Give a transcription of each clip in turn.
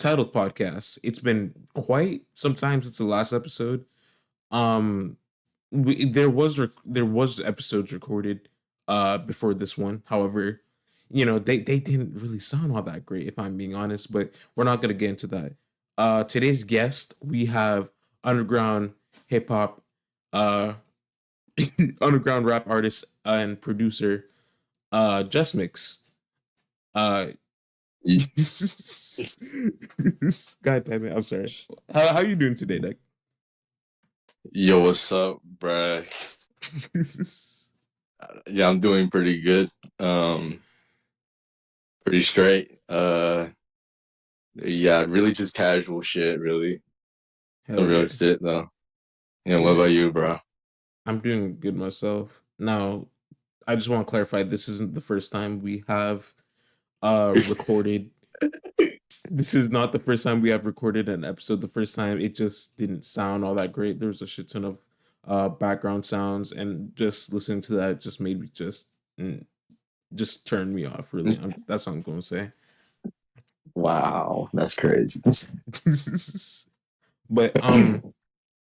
Untitled podcast. It's been quite sometimes it's the last episode. Um, there was episodes recorded before this one. However, they didn't really sound all that great if I'm being honest. But we're not gonna get into that. Today's guest we have underground hip hop, uh, underground rap artist and producer, Jusmix. Uh, Y- God damn it! I'm sorry. How you doing today, Nick? Yo, what's up, bruh? Yeah, I'm doing pretty good. Pretty straight. Yeah, really just casual shit, really. No Hell real yeah, shit, though. What yeah. about you, bro? I'm doing good myself. Now, I just want to clarify: this isn't the first time we have recorded. This is not the first time we have recorded an episode. The first time it just didn't sound all that great. There was a shit ton of background sounds, and just listening to that just made me just turn me off. Really, that's what I'm going to say. Wow, that's crazy. But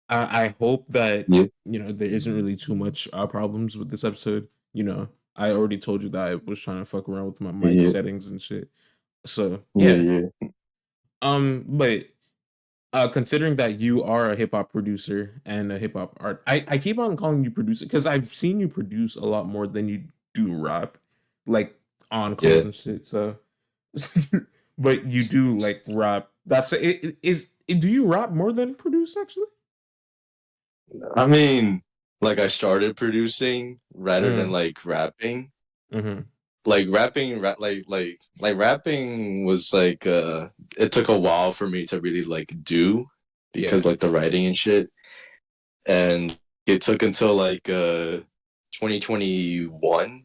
I hope that Yeah, there isn't really too much problems with this episode. I already told you that I was trying to fuck around with my mic yeah, settings and shit. So yeah, yeah. yeah. But considering that you are a hip hop producer and a hip hop art, I keep on calling you producer because I've seen you produce a lot more than you do rap, like on calls Yeah. and shit. So, but you do like rap. That's it. Do you rap more than produce actually? I mean, like I started producing rather than Mm, like rapping. mm-hmm. Like rapping, like rapping was like it took a while for me to really like do because Yeah. like the writing and shit. And it took until like 2021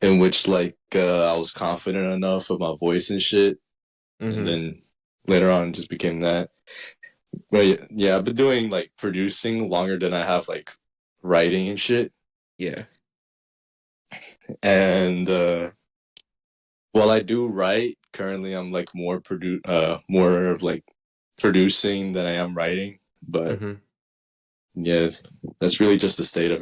in which like I was confident enough of my voice and shit, and Mm-hmm. then later on it just became that. But yeah, I've been doing like producing longer than I have like writing and shit. Yeah. And while I do write, currently I'm like more of like producing than I am writing. But Mm-hmm. yeah, that's really just the state of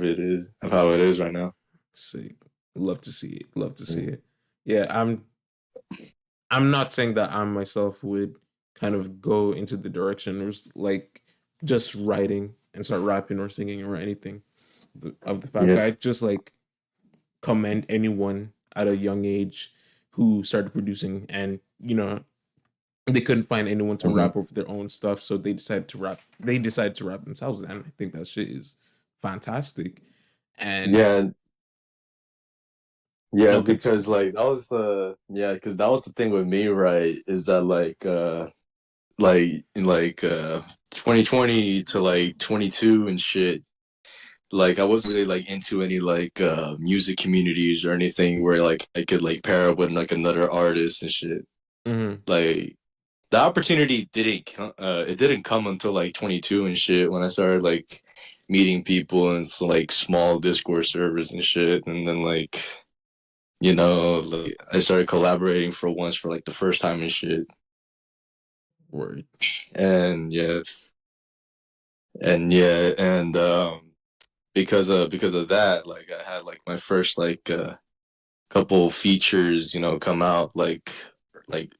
how it is right now. See, love to see it. Love to see Mm. it. Yeah, I'm not saying that I myself would kind of go into the direction or like just writing and start rapping or singing or anything of the fact, Yeah. but I just like commend anyone at a young age who started producing and they couldn't find anyone to Mhm. rap over their own stuff, so they decided to rap. They decided to rap themselves, and I think that shit is fantastic. And Yeah, yeah, no, because like because that was the thing with me, right? Is that like in like 2020 to like 22 and shit. Like I wasn't really like into any like music communities or anything where like I could like pair up with like another artist and shit. mhm, Like the opportunity it didn't come until like 22 and shit when I started like meeting people in some, like small Discord servers and shit, and then like I started collaborating for once for like the first time and shit. word. And and because of that, like I had like my first like couple features, come out like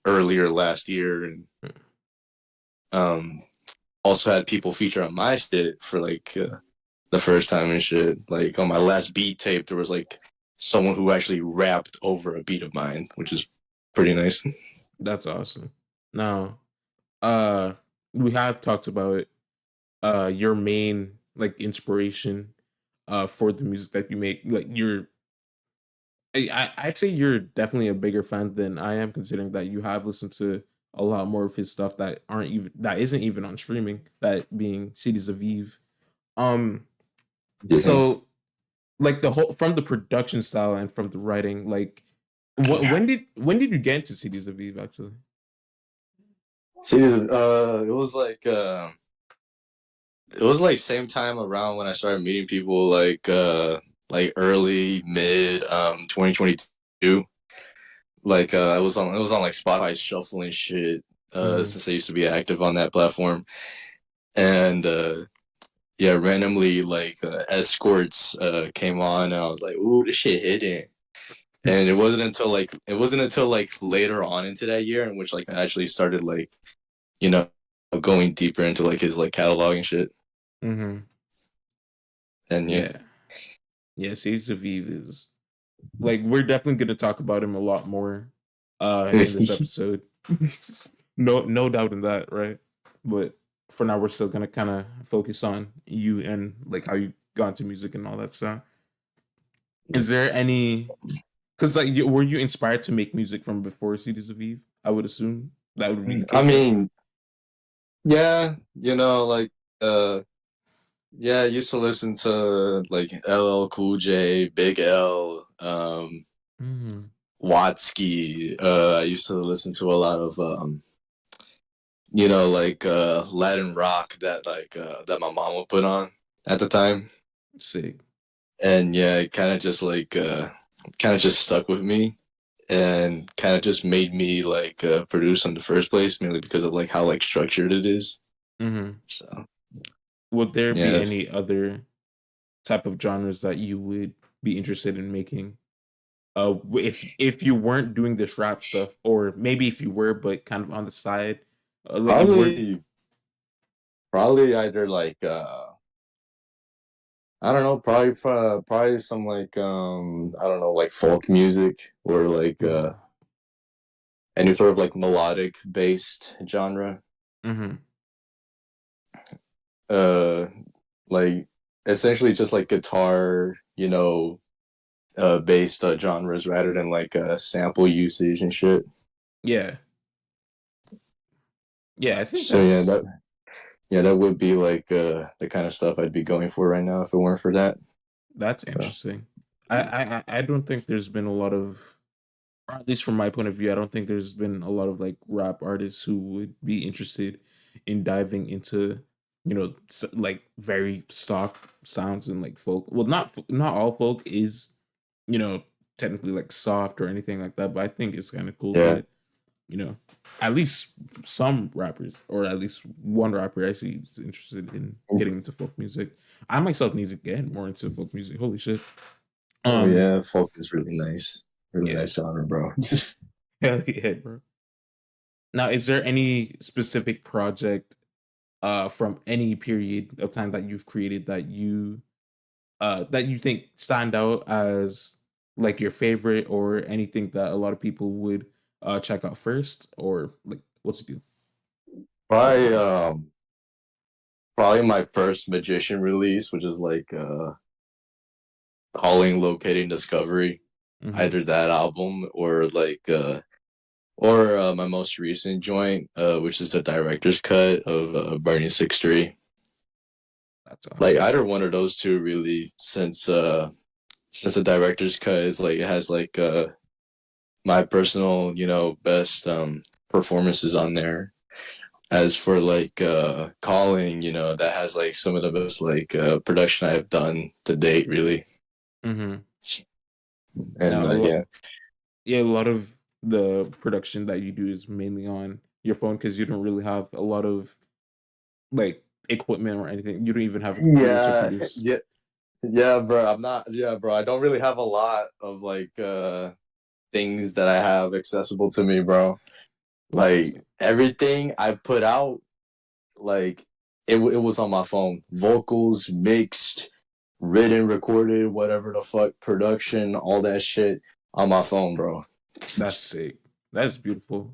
earlier last year, and um also had people feature on my shit for like the first time and shit. Like on my last beat tape, there was like someone who actually rapped over a beat of mine, which is pretty nice. That's awesome. Now, uh, we have talked about your main like inspiration for the music that you make. Like I'd say you're definitely a bigger fan than I am, considering that you have listened to a lot more of his stuff that isn't even on streaming. That being Cities of Eve. Um, Yeah. so like the whole from the production style and from the writing, like when did you get into Cities of Eve actually? Season, it was like same time around when I started meeting people like early mid 2022. Like it was on like Spotify shuffle and shit. Mm-hmm. since I used to be active on that platform. And yeah, randomly like escorts came on, and I was like, "Ooh, this shit hitting." And it wasn't until like later on into that year in which like I actually started like you know going deeper into like his like catalog and shit. Mm-hmm. And yeah, Yeah. Yeah, Shades of Eve is like we're definitely gonna talk about him a lot more in this episode. No doubt in that, right? But for now we're still gonna kinda focus on you and like how you got into music and all that stuff. Is there any because like were you inspired to make music from before Cities of Eve? I would assume that would be the I case, right? mean, yeah, like uh yeah, I used to listen to like LL Cool J, Big L, Mm-hmm. Watsky. I used to listen to a lot of like Latin rock that that my mom would put on at the time. Sick. And yeah, it kind of just stuck with me and kind of just made me like produce in the first place, mainly because of like how like structured it is. Mm-hmm. So Would there be yeah. any other type of genres that you would be interested in making? If you weren't doing this rap stuff, or maybe if you were, but kind of on the side, like you were. Probably either like I don't know, probably some like I don't know, like folk music or like Mm-hmm. any sort of like melodic based genre. Mm-hmm. Uh like essentially just like guitar, based genres rather than like sample usage and shit. Yeah, yeah, I think So yeah, that's that would be like the kind of stuff I'd be going for right now if it weren't for that. So interesting. I don't think there's been a lot of, or at least from my point of view, I don't think there's been a lot of like rap artists who would be interested in diving into, like very soft sounds and like folk. Well, not all folk is, you know, technically like soft or anything like that, but I think it's kind of cool yeah. that, you know, at least some rappers or at least one rapper I see is interested in getting into folk music. I myself need to get more into folk music. Holy shit. Oh Um, yeah, folk is really nice. Really yeah, nice genre, bro. hell yeah, bro. Now, is there any specific project from any period of time that you've created that you think stand out as like your favorite or anything that a lot of people would check out first or like what's it do? probably probably my first magician release, which is like calling, locating, discovery. Mm-hmm. Either that album or like my most recent joint, which is the director's cut of Burning 6-3. That's Like awesome. either one of those two really, since the director's cut is like it has like my personal, best performances on there. As for like calling, that has like some of the best like production I've done to date, really. Mm-hmm. And Now, yeah. yeah, a lot of the production that you do is mainly on your phone because you don't really have a lot of like equipment or anything. You don't even have a computer to Yeah, produce. yeah, yeah, bro. I'm not. Yeah, bro. I don't really have a lot of like things that I have accessible to me, bro. Like So everything I put out, like it was on my phone. Vocals, mixed, written, recorded, whatever the fuck, production, all that shit on my phone, bro. that's sick. That's beautiful.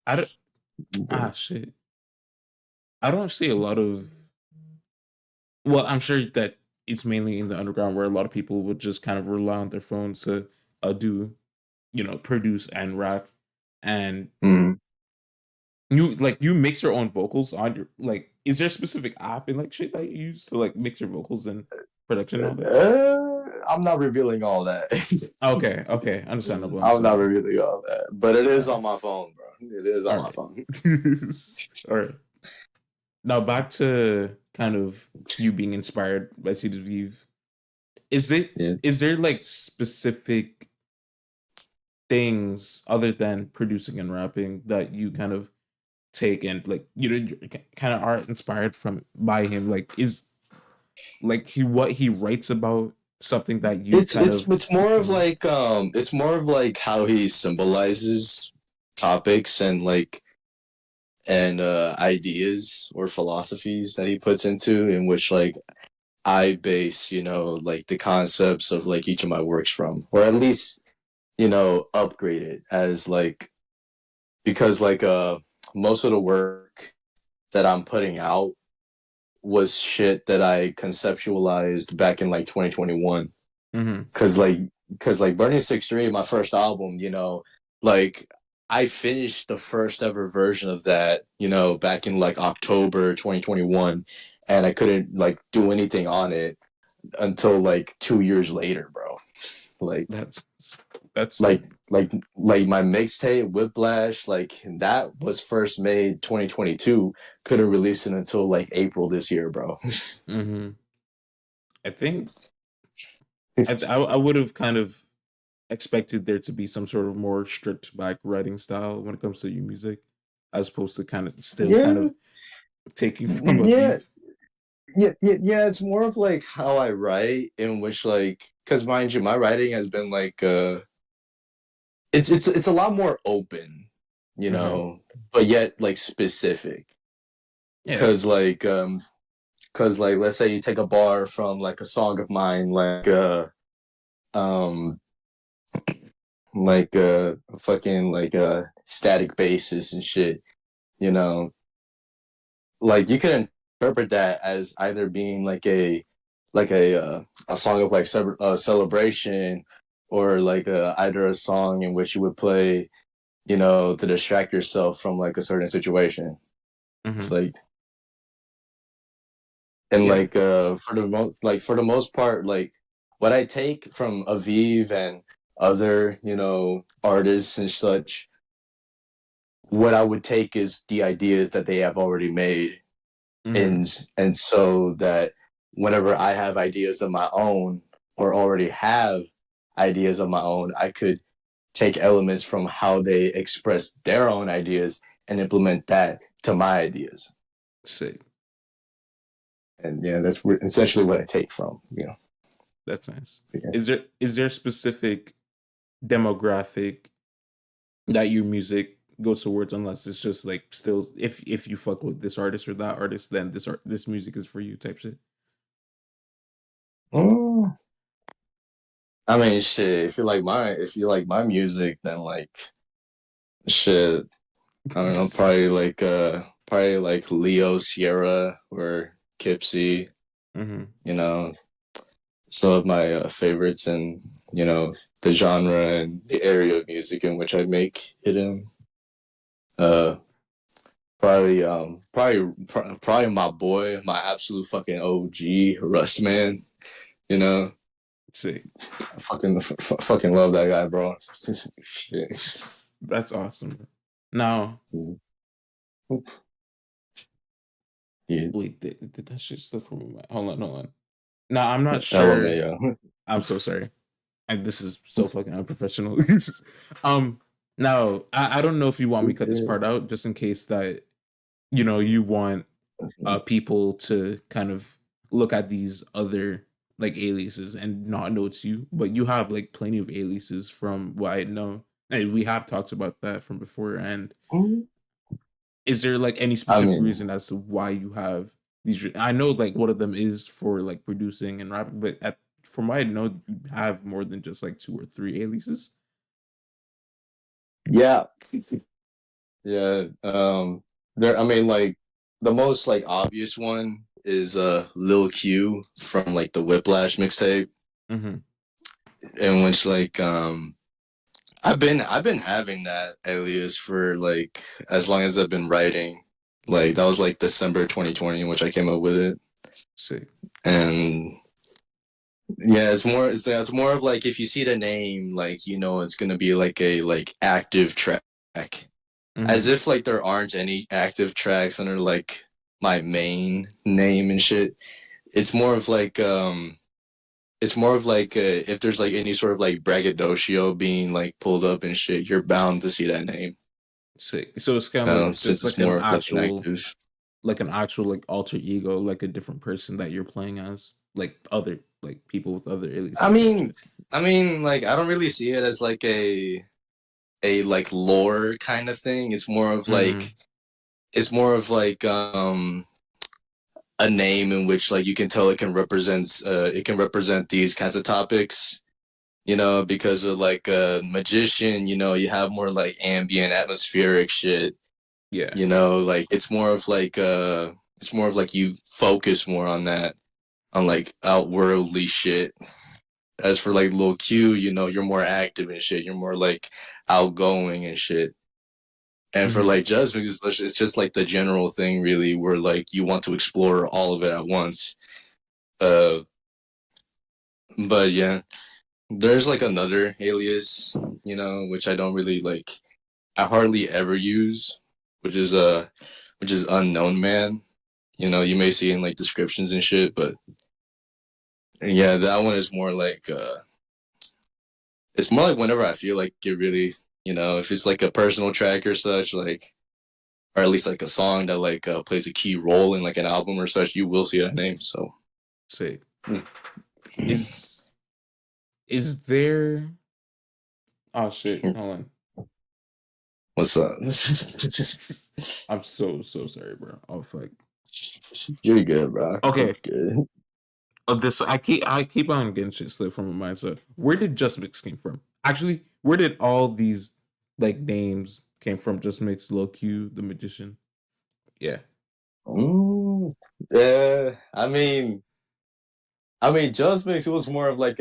I don't. Shit. I don't see a lot of. Well, I'm sure that it's mainly in the underground where a lot of people would just kind of rely on their phones to do, produce and rap. And Mm. you mix your own vocals on your like. Is there a specific app and like shit that you use to like mix your vocals and production and all that? I'm not revealing all that. Okay, okay, understandable, I'm not understandable. revealing all that, but it All is right, on my phone, bro. It is all on my right, phone. all right. Now back to kind of you being inspired by Seeds of Eve. Is it Yeah. is there like specific things other than producing and rapping that you kind of take, and like kind of art inspired from by him? Like is like he what he writes about something that you It's kind it's of it's took more of from? like it's more of like how he symbolizes topics and like and ideas or philosophies that he puts into, in which like I base, like the concepts of like each of my works from, or at least, upgrade it as like, because like most of the work that I'm putting out was shit that I conceptualized back in like 2021. Mm-hmm. Cause like Burning 63, my first album, like I finished the first ever version of that, back in like October 2021, and I couldn't like do anything on it until like 2 years later, bro. Like That's that's like like my mixtape Whiplash, like that was first made 2022, couldn't release it until like April this year, bro. mm-hmm. I think I would have kind of expected there to be some sort of more strict like writing style when it comes to your music, as opposed to kind of still kind Yeah, of taking from yeah, Aviv. yeah. It's more of like how I write, in which like, because mind you, my writing has been like it's a lot more open, Mm-hmm. but yet like specific. Yeah. Because like let's say you take a bar from like a song of mine, um like fucking like a static basis and shit, you know like you can interpret that as either being like a song of like celebration, or like either a song in which you would play, to distract yourself from like a certain situation. It's Mm-hmm. like, and Yeah. like for the most part, like what I take from Aviv and other, artists and such, what I would take is the ideas that they have already made, Mm-hmm. and so that whenever I have ideas of my own, or already have ideas of my own, I could take elements from how they express their own ideas and implement that to my ideas. Sick. And yeah, that's essentially what I take from. That's nice. Yeah. Is there a specific demographic that your music goes towards, unless it's just like still if you fuck with this artist or that artist, then this music is for you type shit? Mm. I mean, shit. If you like my music, then like shit. I don't know. Probably like Leo, Sierra, or Kipsy. Mm-hmm. You know, some of my favorites, and the genre and the area of music in which I make it in. Uh, probably my boy, my absolute fucking OG, Rust Man. You know, Sick. I fucking love that guy, bro. Shit. That's awesome. Now, Yeah, wait, did that shit slip from my mind? Hold on. Now, I'm not sure. LMAO. I'm so sorry. And this is so fucking unprofessional. um, now I don't know if you want me to cut this part out, just in case that you want people to kind of look at these other like aliases and not know it's you, but you have like plenty of aliases from what I know, and we have talked about that from before. And is there like any I specific mean, reason as to why you have these? I know like one of them is for like producing and rapping, but from what I know, you have more than just like two or three aliases. yeah, yeah. There. I mean, like the most like obvious one is Lil Q from like the Whiplash mixtape, Mm-hmm. in which like I've been having that alias for like as long as I've been writing. Like that was like December 2020 in which I came up with it. Sick. And yeah, it's more of like, if you see the name, like it's gonna be like a like active track. As Mm-hmm. if like there aren't any active tracks under like my main name and shit. It's more of like if there's like any sort of like braggadocio being like pulled up and shit, you're bound to see that name. Sick. So it's kind of like since just it's more of like an active. like an actual like alter ego, like a different person that you're playing as, like other like people with other I aliases type mean, shit. like I don't really see it as like a like lore kind of thing. Mm-hmm. It's more of like a name in which like you can tell it can represent these kinds of topics. Because with like a magician, you have more like ambient atmospheric shit. Yeah. Like it's more of like you focus more on that, on like outworldly shit. As for like Lil Q, you're more active and shit. You're more like outgoing and shit. And for Mm-hmm. like Jusmix, it's just like the general thing, really, where like you want to explore all of it at once. Uh, but yeah, there's like another alias, which I don't really like. I hardly ever use, which is unknown man. You may see in like descriptions and shit, but yeah, that one is more like it's more like whenever I feel like it really, if it's like a personal track or such, like, or at least like a song that like plays a key role in like an album or such, you will see that name. So, Sick. mm. Is is there? Oh shit! Hold on. What's up? I'm so sorry, bro. Oh fuck. You're good, bro. You're Okay. good. This I keep on getting shit slipped from my mind. So where did Just Mix came from? Actually, where did all these like names came from? Just Mix, Lil Q, the magician. Yeah. Mm, yeah, Just Mix, it was more of like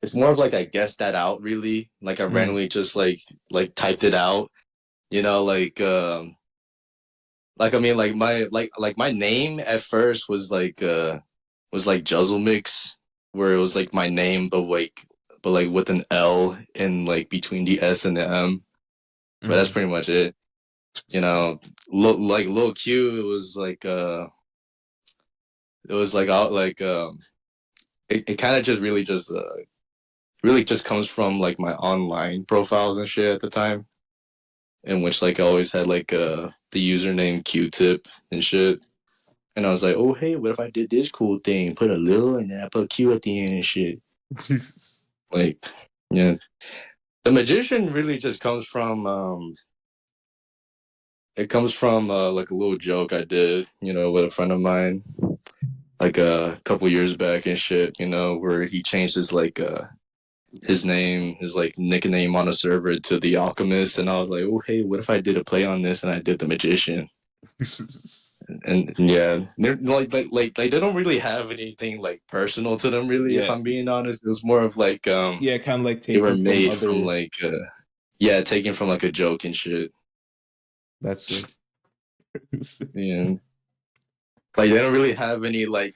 it's more of like I guessed that out really. Like I Mm, randomly just like typed it out. Like like my name at first was like Juzzle Mix, where it was like my name but like with an L in like between the S and the M. But that's mm. pretty much it. You know, like Lil Q, it was like out like it kind of just really just comes from like my online profiles and shit at the time, in which like I always had like the username Q-tip and shit. And I was like, oh hey, what if I did this cool thing? Put a little and then I put Q at the end and shit. Like, yeah. The magician really just comes from it comes from like a little joke I did, with a friend of mine, like a couple years back and shit, where he changed his like nickname on a server to the Alchemist, and I was like, oh hey, what if I did a play on this and I did the magician? And yeah, they're like they don't really have anything like personal to them, really. If Yeah. I'm being honest, it was more of like Yeah, kind of like they were taken from made from other. like yeah, taken from like a joke and shit. That's sick. Yeah, like they don't really have any like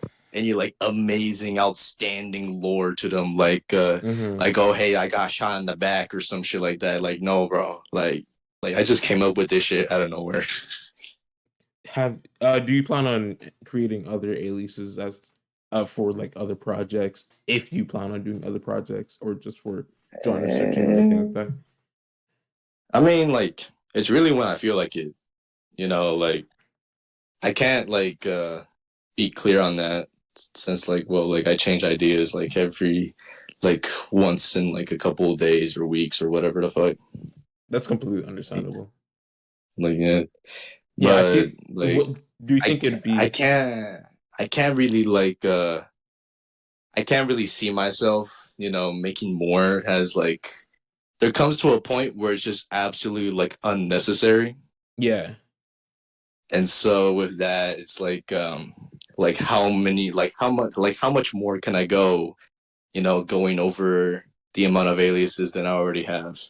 amazing, outstanding lore to them. Mm-hmm. Like oh hey, I got shot in the back or some shit like that. Like no, bro. Like I just came up with this shit out of nowhere. Have do you plan on creating other aliases as for like other projects if you plan on doing other projects or just for genre searching or anything like that? I mean, like it's really when I feel like it. Like I can't like be clear on that since like well like I change ideas like every like once in like a couple of days or weeks or whatever the fuck. That's completely understandable. Like yeah, Yeah, I but think like what do you I think it'd I be? can't I can't really I can't really see myself making more as like there comes to a point where it's just absolutely like unnecessary. Yeah. And so with that it's like how much more can I go going over the amount of aliases that I already have.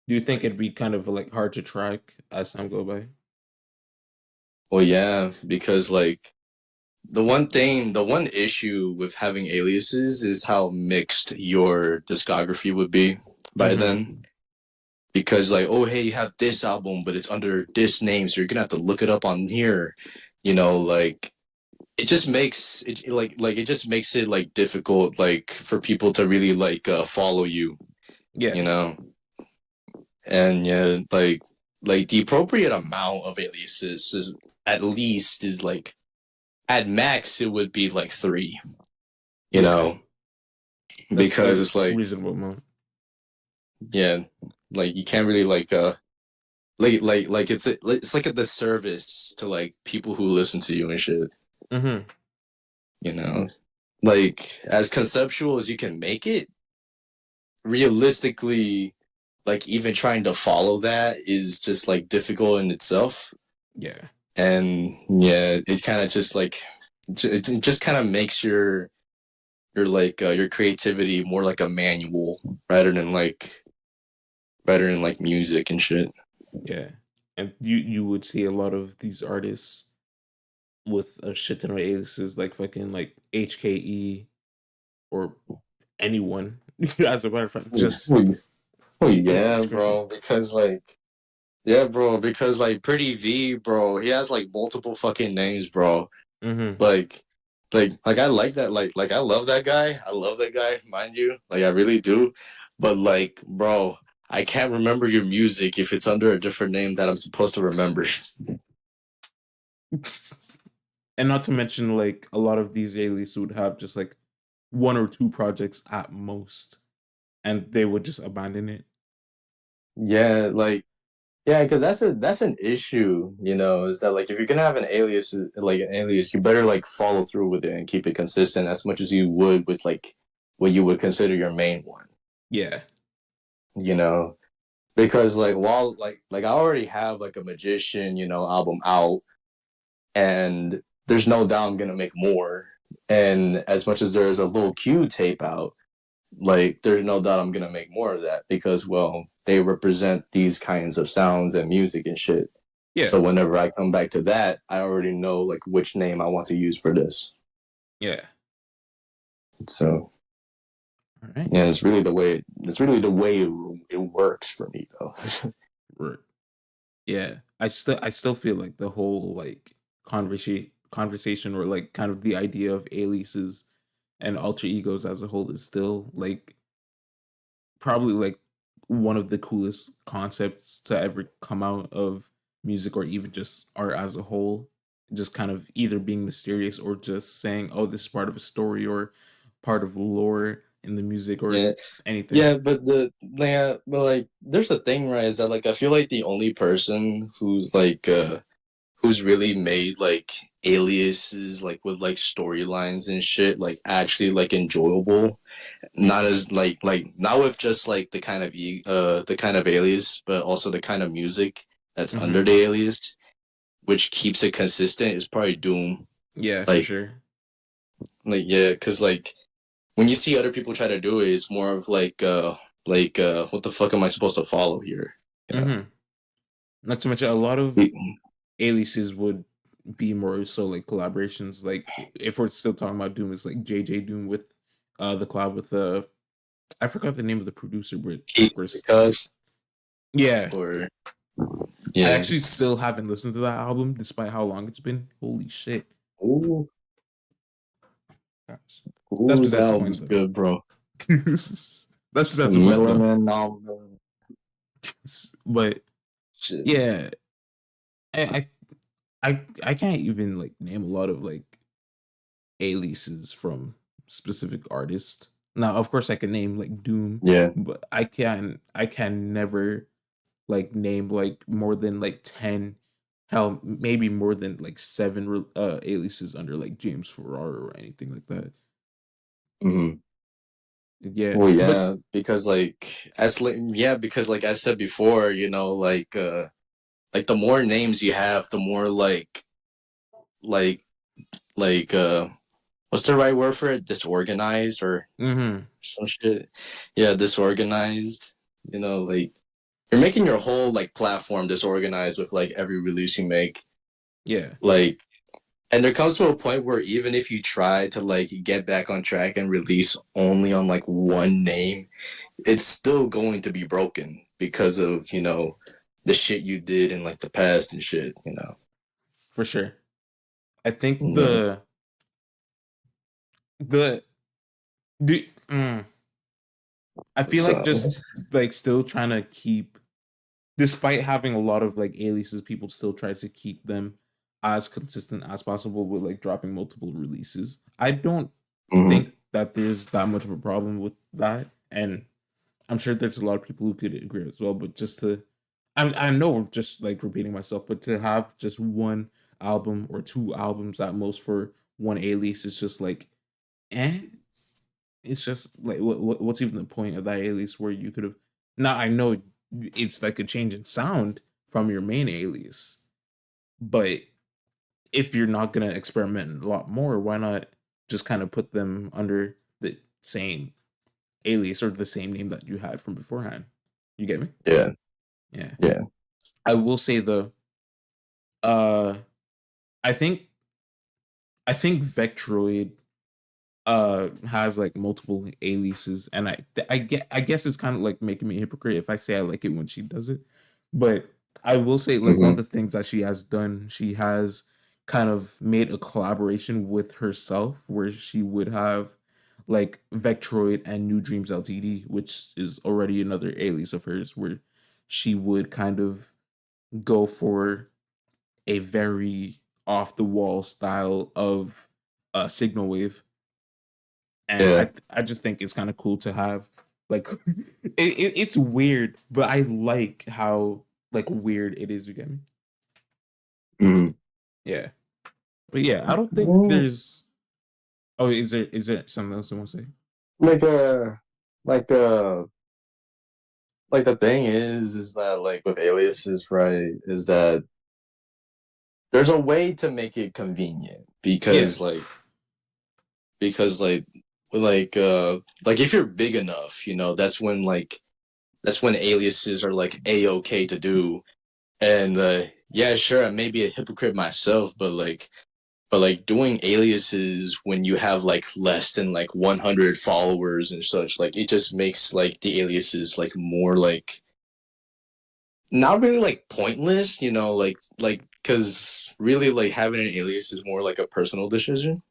Do you think Like, it'd be kind of like hard to track as time go by? well, yeah, because like the one issue with having aliases is how mixed your discography would be by Mm-hmm. then. Because like, oh hey, you have this album, but it's under this name, so you're gonna have to look it up on here. Like it just makes it like it just makes it like difficult like for people to really like follow you. Yeah. You know. And yeah, like the appropriate amount of aliases is at least is like at max it would be like three, you Yeah, know, that's because a it's like reasonable amount. yeah, like you can't really like it's like a disservice to like people who listen to you and shit, Mm-hmm. you know. Like as conceptual as you can make it, realistically, like even trying to follow that is just like difficult in itself. Yeah, And yeah, it kind of just like it just kind of makes your creativity more like a manual rather than like music and shit. yeah. And you would see a lot of these artists with a shit ton of aliases, like fucking like HKE or anyone. As a matter of fact, just Oh yeah, it's crazy. bro. Because like yeah, bro. Because like Pretty V, bro. He has like multiple fucking names, bro. Mm-hmm. Like, like I like that. Like I love that guy. I love that guy, mind you. Like I really do. But like, bro, I can't remember your music if it's under a different name that I'm supposed to remember. And not to mention, like a lot of these aliases would have just like one or two projects at most, and they would just abandon it. Yeah, like yeah, because that's an issue, you know, is that like if you're gonna have an alias, you better like follow through with it and keep it consistent as much as you would with like what you would consider your main one, Yeah. you know, because like while like I already have like a magician, you know, album out, and there's no doubt I'm gonna make more, and as much as there's a little Q tape out, like there's no doubt I'm gonna make more of that because well they represent these kinds of sounds and music and shit. Yeah. So whenever I come back to that, I already know like which name I want to use for this. Yeah. So All right. yeah, it's really the way it works for me though. Right. Yeah. I still feel like the whole like conversation or like kind of the idea of aliases and alter egos as a whole is still like probably like one of the coolest concepts to ever come out of music or even just art as a whole. Just kind of either being mysterious or just saying, oh, this is part of a story or part of lore in the music or Yeah, anything. yeah, but like there's a thing, right? Is that like I feel like the only person who's really made like aliases like with like storylines and shit like actually like enjoyable, not as like not with just like the kind of alias, but also the kind of music that's under Hmm. the alias, which keeps it consistent, is probably Doom. Yeah, for Like sure. yeah, because like when you see other people try to do it, it's more of what the fuck am I supposed to follow here, you know. Hmm. Not to mention, a lot of aliases would be more so like collaborations. Like if we're still talking about Doom, it's like JJ Doom with the collab with I forgot the name of the producer, but of course, because yeah. or I yeah. actually still haven't listened to that album despite how long it's been. Holy shit. Ooh, Gosh. That's ooh, that besides the album's point though. good, bro. That's besides the point though. Milliman album. But Shit. yeah, I I can't even like name a lot of like aliases from specific artists. Now, of course, I can name like Doom, Yeah. but I can never like name like more than like 10, hell, maybe more than like seven aliases under like James Ferrara or anything like that. Mm-hmm. Yeah, Well, but yeah, because yeah, because like I said before, you know, like the more names you have, the more like like what's the right word for it? Disorganized or mm-hmm, some shit. Yeah, disorganized. You know, like you're making your whole like platform disorganized with like every release you make. yeah, Like and there comes to a point where even if you try to like get back on track and release only on like one name, it's still going to be broken because of, you know, the shit you did in like the past and shit, you know. for sure. I think Yeah. the I feel like So just like still trying to keep despite having a lot of like aliases, people still try to keep them as consistent as possible with like dropping multiple releases. I don't Hmm. think that there's that much of a problem with that, and I'm sure there's a lot of people who could agree as well. But just to, I know I'm just like repeating myself, but to have just one album or two albums at most for one alias is just like, eh. It's just like what's even the point of that alias where you could have. Now I know it's like a change in sound from your main alias, but if you're not gonna experiment a lot more, why not just kind of put them under the same alias or the same name that you had from beforehand? You get me? Yeah, Yeah. yeah, I will say though, uh, I think Vectroid has like multiple aliases, and I guess it's kind of like making me a hypocrite if I say I like it when she does it, but I will say like one of hmm, the things that she has done, she has kind of made a collaboration with herself where she would have like Vectroid and New Dreams Ltd, which is already another alias of hers, where she would kind of go for a very off the wall style of signal wave, and yeah. I just think it's kind of cool to have like it's weird, but I like how like weird it is. You get me? Hmm. Yeah, but yeah, I don't think there's. Oh, is there something else you want to say? Like like uh like the thing is that like with aliases, right, is that there's a way to make it convenient Yeah, because like if you're big enough, that's when aliases are like a-okay to do. And yeah, sure, I may be a hypocrite myself, but like doing aliases when you have like less than like 100 followers and such, like it just makes like the aliases like more like not really like pointless, like because really like having an alias is more like a personal decision,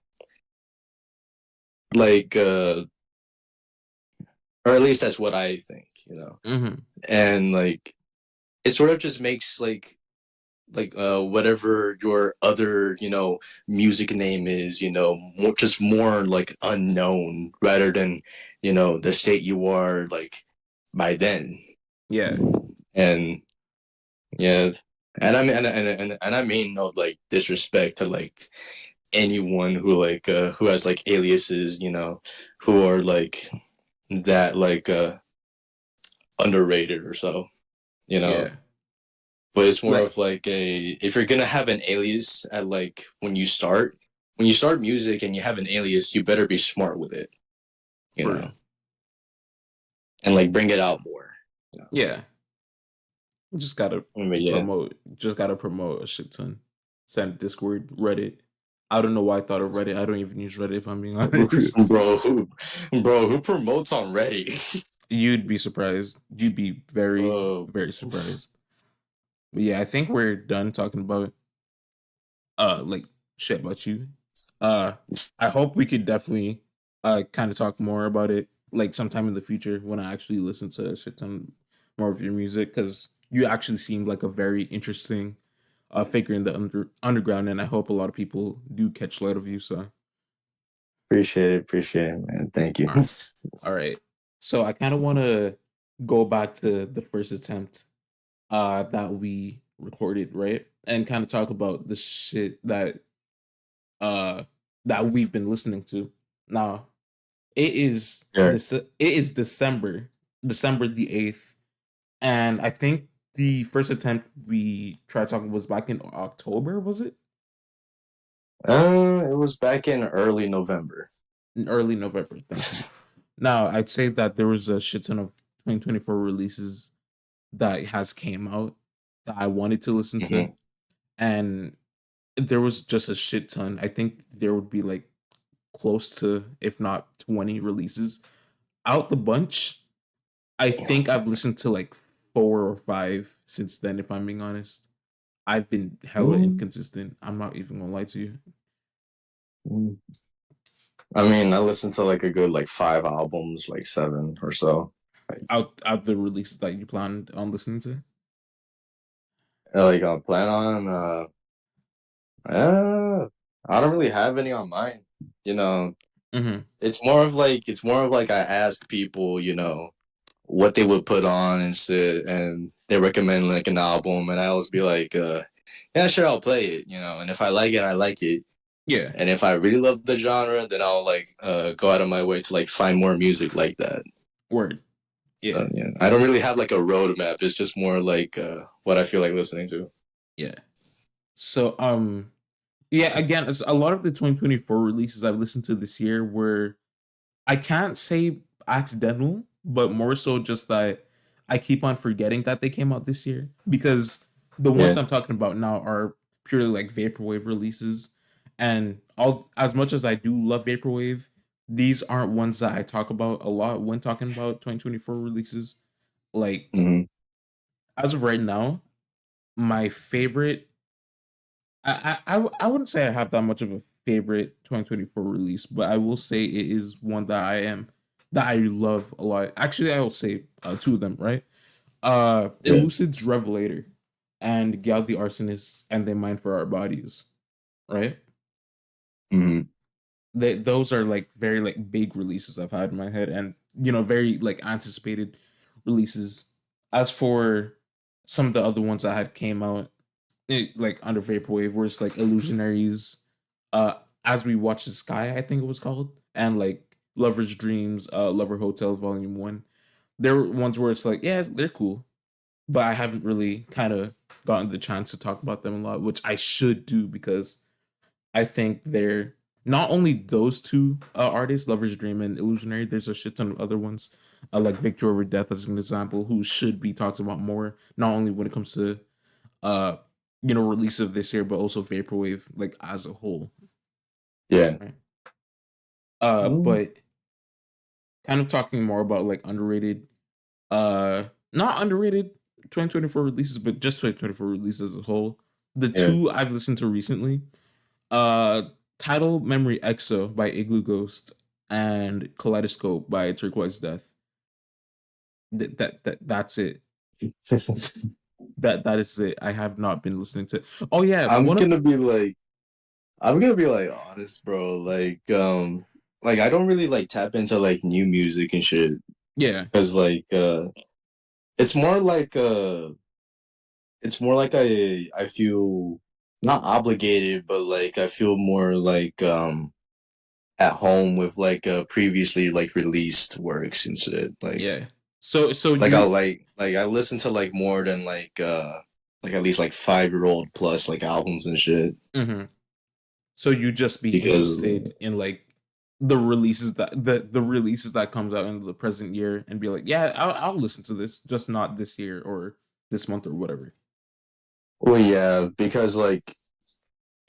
like or at least that's what I think. hmm, And like it sort of just makes whatever your other music name is, more just more like unknown rather than the state you are like by then. yeah, And yeah, and I mean and I mean no like disrespect to like anyone who has like aliases, who are like that like underrated or so, you know yeah. but it's more Like of like if you're gonna have an alias at like when you start music and you have an alias, you better be smart with it, you for know real. and like bring it out more. Yeah, just gotta But yeah. promote a shit ton. Send Discord, Reddit. I don't know why I thought of Reddit. I don't even use Reddit if I'm being honest. bro who bro who promotes on Reddit? You'd be surprised. You'd be very, uh, very surprised. But yeah, I think we're done talking about like shit about you. Uh I hope we could definitely kind of talk more about it like sometime in the future when I actually listen to a shit ton more of your music, because you actually seem like a very interesting figure in the underground, and I hope a lot of people do catch light of you. So appreciate it, man. Thank you. all right. All right. So I kind of want to go back to the first attempt that we recorded, right? And kind of talk about the shit uh that we've been listening to. Now, Yeah. it is December the 8th, and I think the first attempt we tried talking was back in October, was it? It was back in early November. In early November, thank you. Now, I'd say that there was a shit ton of 2024 releases that has came out that I wanted to listen to, Hmm. and there was just a shit ton. I think there would be like close to, if not 20 releases out the bunch. I think I've listened to like four or five since then, if I'm being honest. I've been hella Mm. inconsistent. I'm not even gonna lie to you. I mean, I listened to like a good like 5 albums, like 7 or so. Like, Out the releases that you planned on listening to. Like I plan on uh I don't really have any on mine. You know, Mm-hmm. it's more of like I ask people, you know, what they would put on and shit, and they recommend like an album, and I always be like, yeah, sure, I'll play it, you know, and if I like it, I like it. Yeah. And if I really love the genre, then I'll like go out of my way to like find more music like that. Word. Yeah. So yeah, I don't really have like a roadmap. It's just more like what I feel like listening to. Yeah. So yeah, again, it's a lot of the 2024 releases I've listened to this year were, I can't say accidental, but more so just that I keep on forgetting that they came out this year, because the ones Yeah. I'm talking about now are purely like vaporwave releases, and all as much as I do love vaporwave, these aren't ones that I talk about a lot when talking about 2024 releases. Like, Mm-hmm. as of right now, my favorite, I wouldn't say I have that much of a favorite 2024 release, but I will say it is one that I love a lot. Actually, I will say two of them, right? Yeah. Elucid's Revelator and Gal the Arsonist and They Mine for Our Bodies, right? Mm-hmm. Those are like very like big releases I've had in my head, and very like anticipated releases. As for some of the other ones that had came out, like under vaporwave, where it's like Illusionaries, uh As We Watch the Sky, I think it was called, and like Lover's Dreams, Lover Hotel Volume 1. They're ones where it's like, yeah, they're cool, but I haven't really kind of gotten the chance to talk about them a lot, which I should do, because I think they're not only those two artists, Lover's Dream and Illusionary. There's a shit ton of other ones, like Victor Over Death as an example, who should be talked about more. Not only when it comes to uh release of this year, but also vaporwave like as a whole. Yeah. Right. Mm-hmm. But kind of talking more about like underrated, uh, not underrated 2024 releases, but just 2024 releases as a whole. The Yeah. two I've listened to recently, uh, Title Memory EXO by Igloo Ghost and Kaleidoscope by Turquoise Death. That's it. That is it. I have not been listening to. Oh yeah, I'm one of gonna be like I'm gonna be like honest, bro. Like I don't really like tap into like new music and shit yeah, because like it's more like I feel not obligated, but like I feel more like at home with like previously like released works and shit. yeah. So Like I'll you. like I listen to like more than like at least like 5 year old plus like albums and shit Mhm. So you just be because interested in like the releases that comes out in the present year, and be like, yeah, I'll listen to this, just not this year or this month or whatever. well yeah because like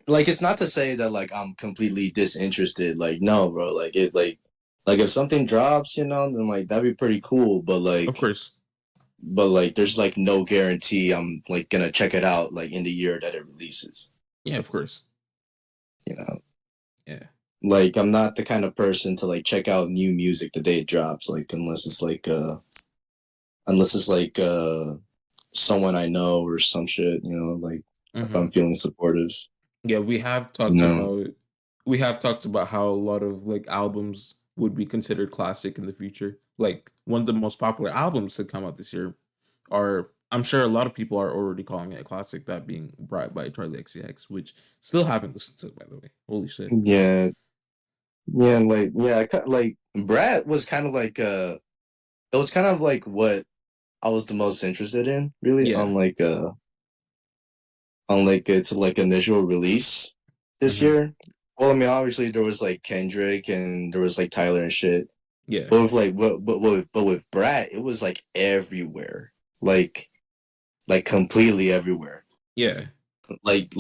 it's not to say that like I'm completely disinterested. Like no, bro. Like if something drops, you know, then like that'd be pretty cool. Of course. But like there's like no guarantee I'm like gonna check it out like in the year that it releases. Yeah, of course. You know, Yeah. like I'm not the kind of person to like check out new music the day it drops. Like unless it's like someone I know or some shit. You know, like if Hmm. I'm feeling supportive. Yeah, You know. we have talked about how a lot of like albums would be considered classic in the future. Like one of the most popular albums to come out this year are, I'm sure a lot of people are already calling it a classic, that being Bright by Charlie XCX, which still haven't listened to, by the way. Holy shit. Yeah, yeah, like yeah, like Brad was kind of like it was kind of like what I was the most interested in, really, Yeah. on like its like initial release this Hmm. year. Well, I mean, obviously there was like Kendrick and there was like Tyler and shit, Yeah. but with like but with Brad, it was like everywhere, like completely everywhere. Yeah. Like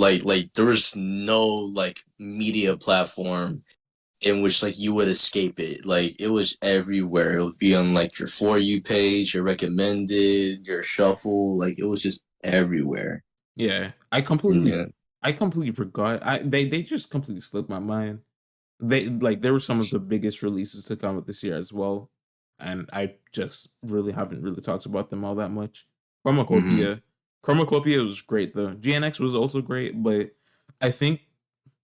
there was no like media platform in which like you would escape it. Like it was everywhere. It would be on like your for you page, your recommended, your shuffle. Like it was just everywhere. Yeah. Yeah. I completely forgot. They just completely slipped my mind. They were some of the biggest releases to come out this year as well, and I just really haven't really talked about them all that much. Mm-hmm. Pharmacopoeia. Chromacopia was great though. GNX was also great, but I think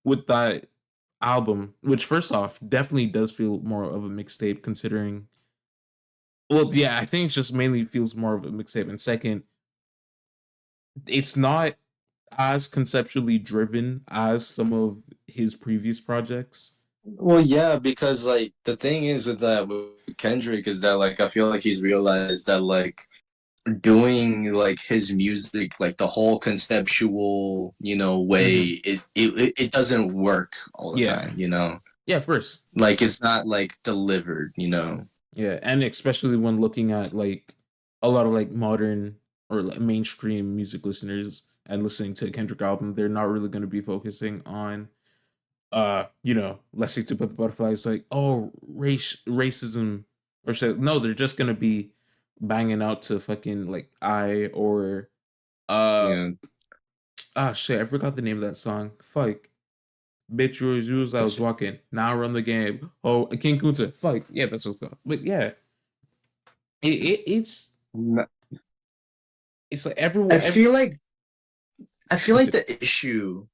with that album, which first off definitely does feel more of a mixtape considering. Well, yeah, I think it just mainly feels more of a mixtape, and second, it's not as conceptually driven as some of his previous projects. Well, yeah, because like the thing is with that with Kendrick is that like I feel like he's realized that like doing like his music like the whole conceptual way Mm-hmm. it doesn't work all the Yeah, time. yeah, of course. Like it's not like delivered. Yeah, and especially when looking at like a lot of like modern or like mainstream music listeners and listening to a Kendrick album, they're not really going to be focusing on let's say to put butterflies like racism or shit. No, they're just going to be banging out to fucking like I or uh Yeah. shit, I forgot the name of that song. Fuck. Bitch rules I was walking. Now I run the game. Oh, King Kunta. Fuck. Yeah, that's what's called. But yeah, it's like I everyone. feel like I feel like Continue. the issue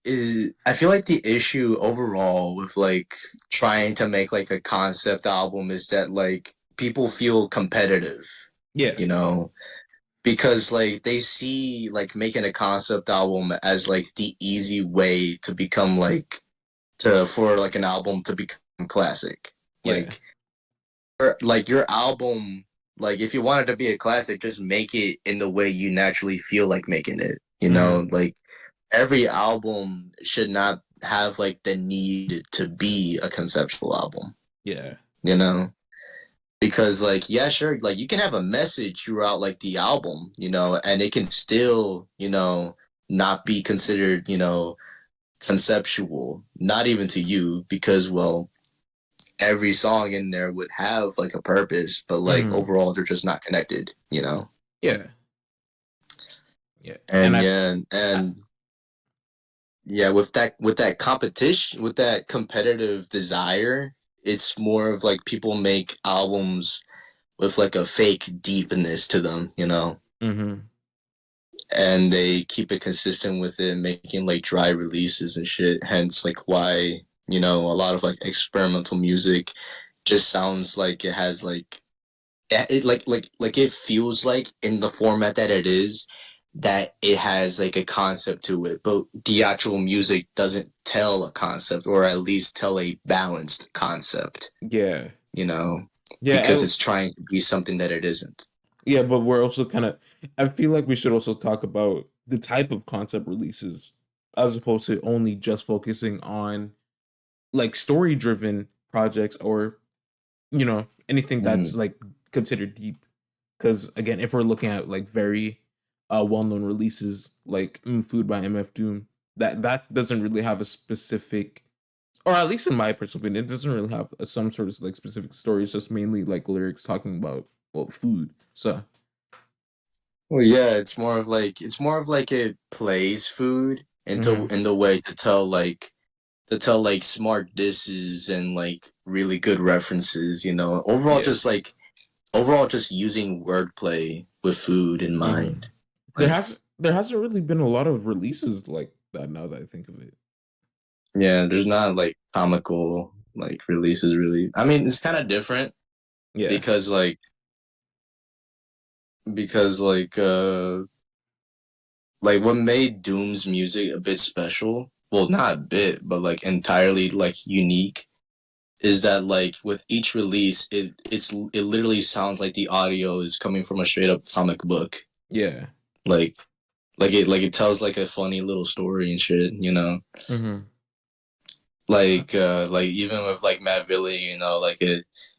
is I feel like the issue overall with like trying to make like a concept album is that like people feel competitive, Yeah. you know, because like they see like making a concept album as like the easy way to become to for like an album to become classic. Yeah. Like your album, like if you want it to be a classic, just make it in the way you naturally feel like making it. Hmm. Like every album should not have like the need to be a conceptual album. Yeah. You know, because like yeah, sure, like you can have a message throughout like the album, and it can still not be considered conceptual, not even to you, because well every song in there would have like a purpose, but like Hmm. overall they're just not connected. Yeah. Yeah. And And yeah, and yeah, with that competition, with that competitive desire, it's more of like people make albums with like a fake deepness to them. hmm And they keep it consistent with it, making like dry releases and shit. Hence, like why a lot of like experimental music just sounds like it has like like it feels like in the format that it is that it has like a concept to it, but the actual music doesn't tell a concept or at least tell a balanced concept, yeah. you know, Yeah. because it's trying to be something that it isn't. Yeah, but we're also kind of. I feel like we should also talk about the type of concept releases as opposed to only just focusing on like story driven projects or anything that's Mm-hmm. like considered deep. Because again, if we're looking at like very well known releases like Food by MF Doom, that doesn't really have a specific, or at least in my personal opinion, it doesn't really have some sort of like specific story. It's just mainly like lyrics talking about food. So Well, yeah, it's more of like it plays food into mhm, in the way to tell like smart disses and like really good references. yeah. Overall just using wordplay with food in hmm mind. There Like hasn't really been a lot of releases like that now that I think of it. yeah, there's not like comical like releases really. I mean, it's kind of different Yeah, because like what made Doom's music a bit special, well, not a bit, but like entirely like unique is that like with each release it literally sounds like the audio is coming from a straight up comic book. yeah. Like it tells like a funny little story and shit. hmm Like even with like Matt Villey,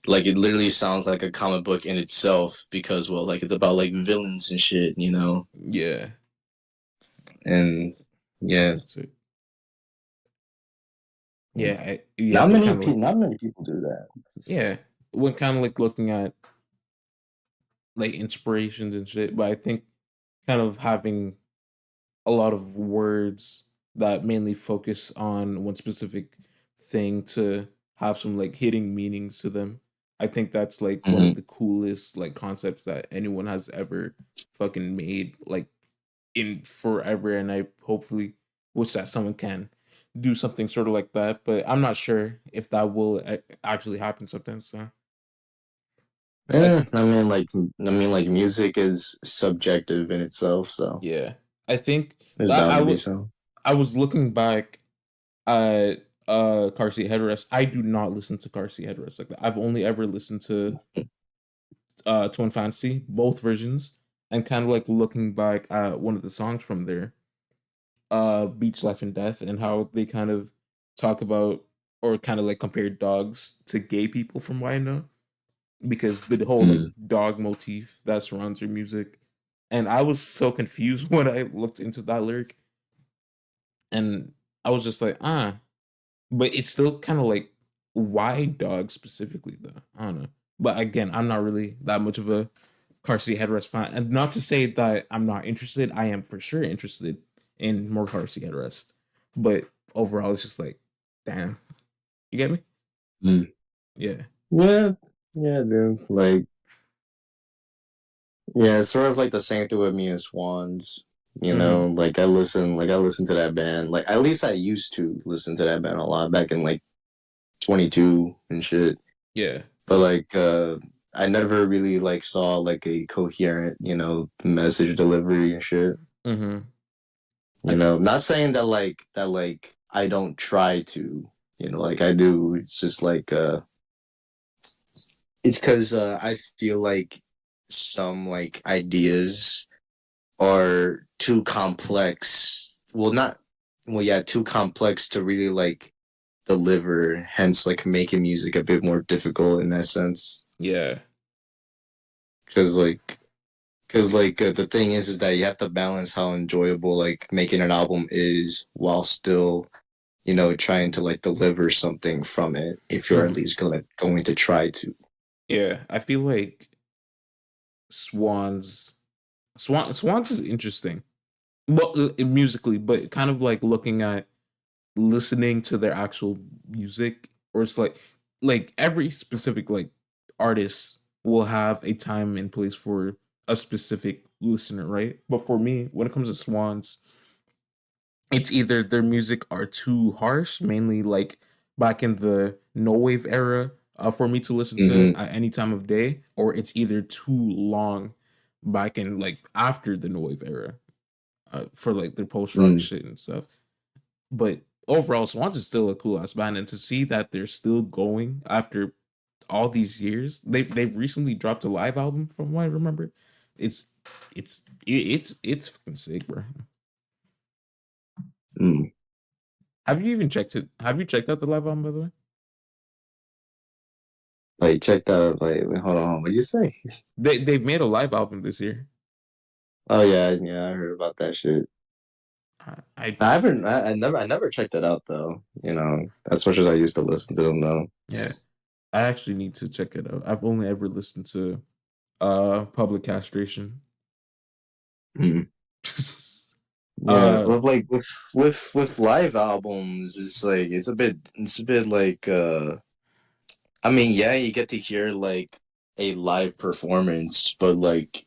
like it literally sounds like a comic book in itself because well like it's about like villains and shit. Yeah, And yeah, that's it. Yeah, yeah. not We're many kind of people like not many people do that. yeah, we're kind of like looking at like inspirations and shit, but I think kind of having a lot of words that mainly focus on one specific thing to have some like hidden meanings to them. I think that's like one of Mm-hmm. the coolest like concepts that anyone has ever fucking made. Like in forever, and I hopefully wish that someone can do something sort of like that. But I'm not sure if that will actually happen sometimes. So, like, Yeah, I mean, like music is subjective in itself, so yeah, I think there's I, bound I to be would. some. I was looking back at car seat headrest. I do not listen to car seat headrest like that. I've only ever listened to Twin Fantasy, both versions, and kind of like looking back at one of the songs from there, Beach Life and Death, and how they kind of talk about or kind of like compare dogs to gay people from what I know, because the whole like Mm, dog motif that surrounds their music. And I was so confused when I looked into that lyric, and I was just like, but it's still kind of like, why dogs specifically though? I don't know. But again, I'm not really that much of a car seat headrest fan. And not to say that I'm not interested. I am for sure interested in more car seat headrest. But overall, it's just like, damn. You get me? mm. Yeah. Yeah, yeah, dude. Like, yeah, it's sort of like the same thing with me and Swans. You Mm-hmm. know, like I listen to that band. Like at least I used to listen to that band a lot back in like 22 and shit. Yeah. But like I never really like saw like a coherent, message delivery and shit. Mm-hmm. I You know, not saying that I don't try to, like I do. It's just like it's because I feel like some like ideas are too complex. Well, not well, yeah, too complex to really like deliver. Hence, like making music a bit more difficult in that sense. yeah. Because the thing is that you have to balance how enjoyable like making an album is while still trying to like deliver something from it if you're at Mm-hmm. least going to try to. Yeah. I feel like Swans Swans is interesting. Well, musically, but kind of like looking at listening to their actual music, or it's like every specific like artist will have a time and place for a specific listener, right? But for me, when it comes to Swans, it's either their music are too harsh, mainly like back in the no wave era, for me to listen to Mm-hmm. at any time of day, or it's either too long back in like after the no wave era, for like their post rock Mm. shit and stuff. But overall, Swans is still a cool ass band, and to see that they're still going after all these years, they've recently dropped a live album from what I remember. It's it's fucking sick, bro. Mm. Have you even checked it? Have you checked out the live album, by the way? Like check that. Like wait, hold on. What do you say? They've made a live album this year. Oh yeah, yeah. I heard about that shit. I I haven't. I never checked it out though. As much as I used to listen to them though. yeah, I actually need to check it out. I've only ever listened to Public Castration. Mm. Yeah, uh but like with live albums, it's a bit like I mean, yeah, you get to hear like a live performance, but like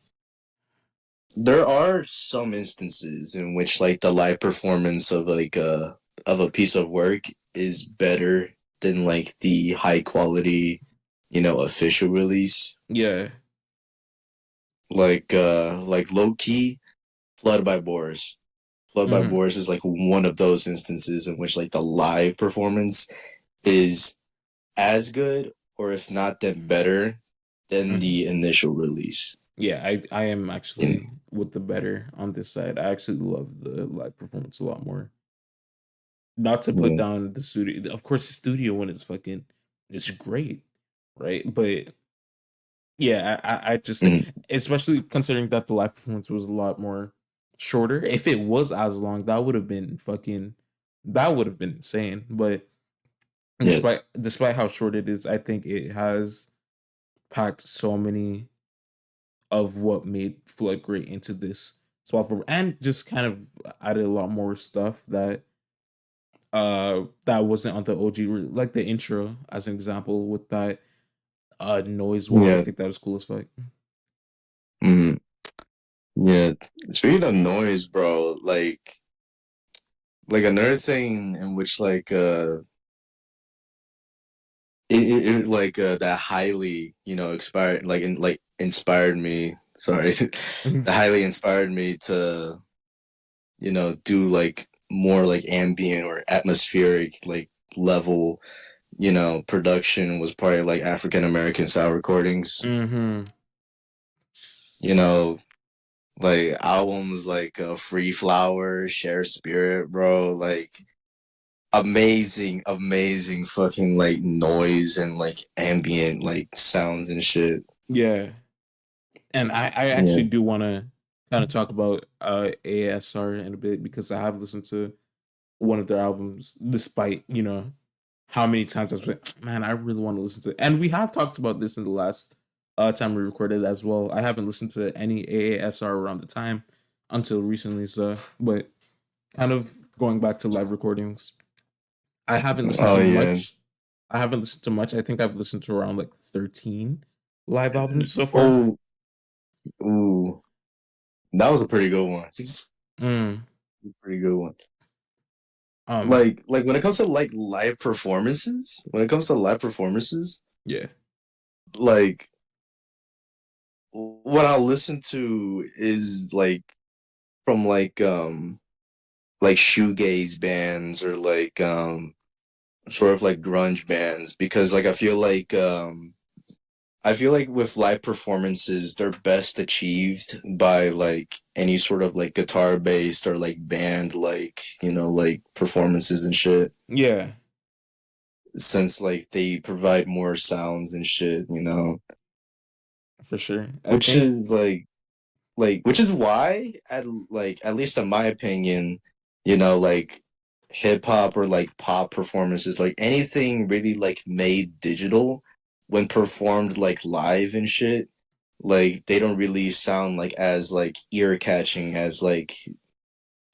there are some instances in which like the live performance of a piece of work is better than like the high quality, official release. yeah. Like low key, Flood by Boris. Flood by Hmm. Boris is like one of those instances in which like the live performance is as good, or if not then better than Hmm. the initial release. Yeah, I am You know? actually with the better on this side. I actually love the live performance a lot more. Not to put Yeah. down the studio. Of course, the studio one is fucking, it's great, right? But yeah, I just, Mhm. especially considering that the live performance was a lot more shorter. If it was as long, that would have been fucking, that would have been insane. But Yeah. despite how short it is, I think it has packed so many of what made Flood great into this swap, and just kind of added a lot more stuff that wasn't on the OG, like the intro as an example with that noise wall. I Yeah. think that was cool as fuck. Mhm. Yeah. Speaking of noise, bro, like another thing in which that highly, inspired inspired me. Sorry, that highly inspired me to, do like more like ambient or atmospheric like level, production was probably like African American style recordings. Mm-hmm. You know, like albums like Free Flower, Share Spirit, bro. Like amazing fucking like noise and like ambient like sounds and shit. Yeah. And I Yeah. actually do want to kind of talk about ASR in a bit because I have listened to one of their albums, despite how many times I've been, man, I really want to listen to it. And we have talked about this in the last time we recorded as well. I haven't listened to any AASR around the time until recently, so but kind of going back to live recordings, I haven't listened Oh to yeah. much. I haven't listened to much. I think I've listened to around like 13 live albums so far. Oh, ooh, that was a pretty good one. Mm, Pretty good one. um, Like when it comes to like when it comes to live performances, yeah. like what I'll listen to is from like shoegaze bands or sort of like grunge bands because like I feel like with live performances they're best achieved by like any sort of like guitar based or like band like like performances and shit Yeah, since like they provide more sounds and shit for sure. I which think is which is why at least in my opinion like hip hop or like pop performances like anything really like made digital when performed like live and shit like they don't really sound like as like ear catching as like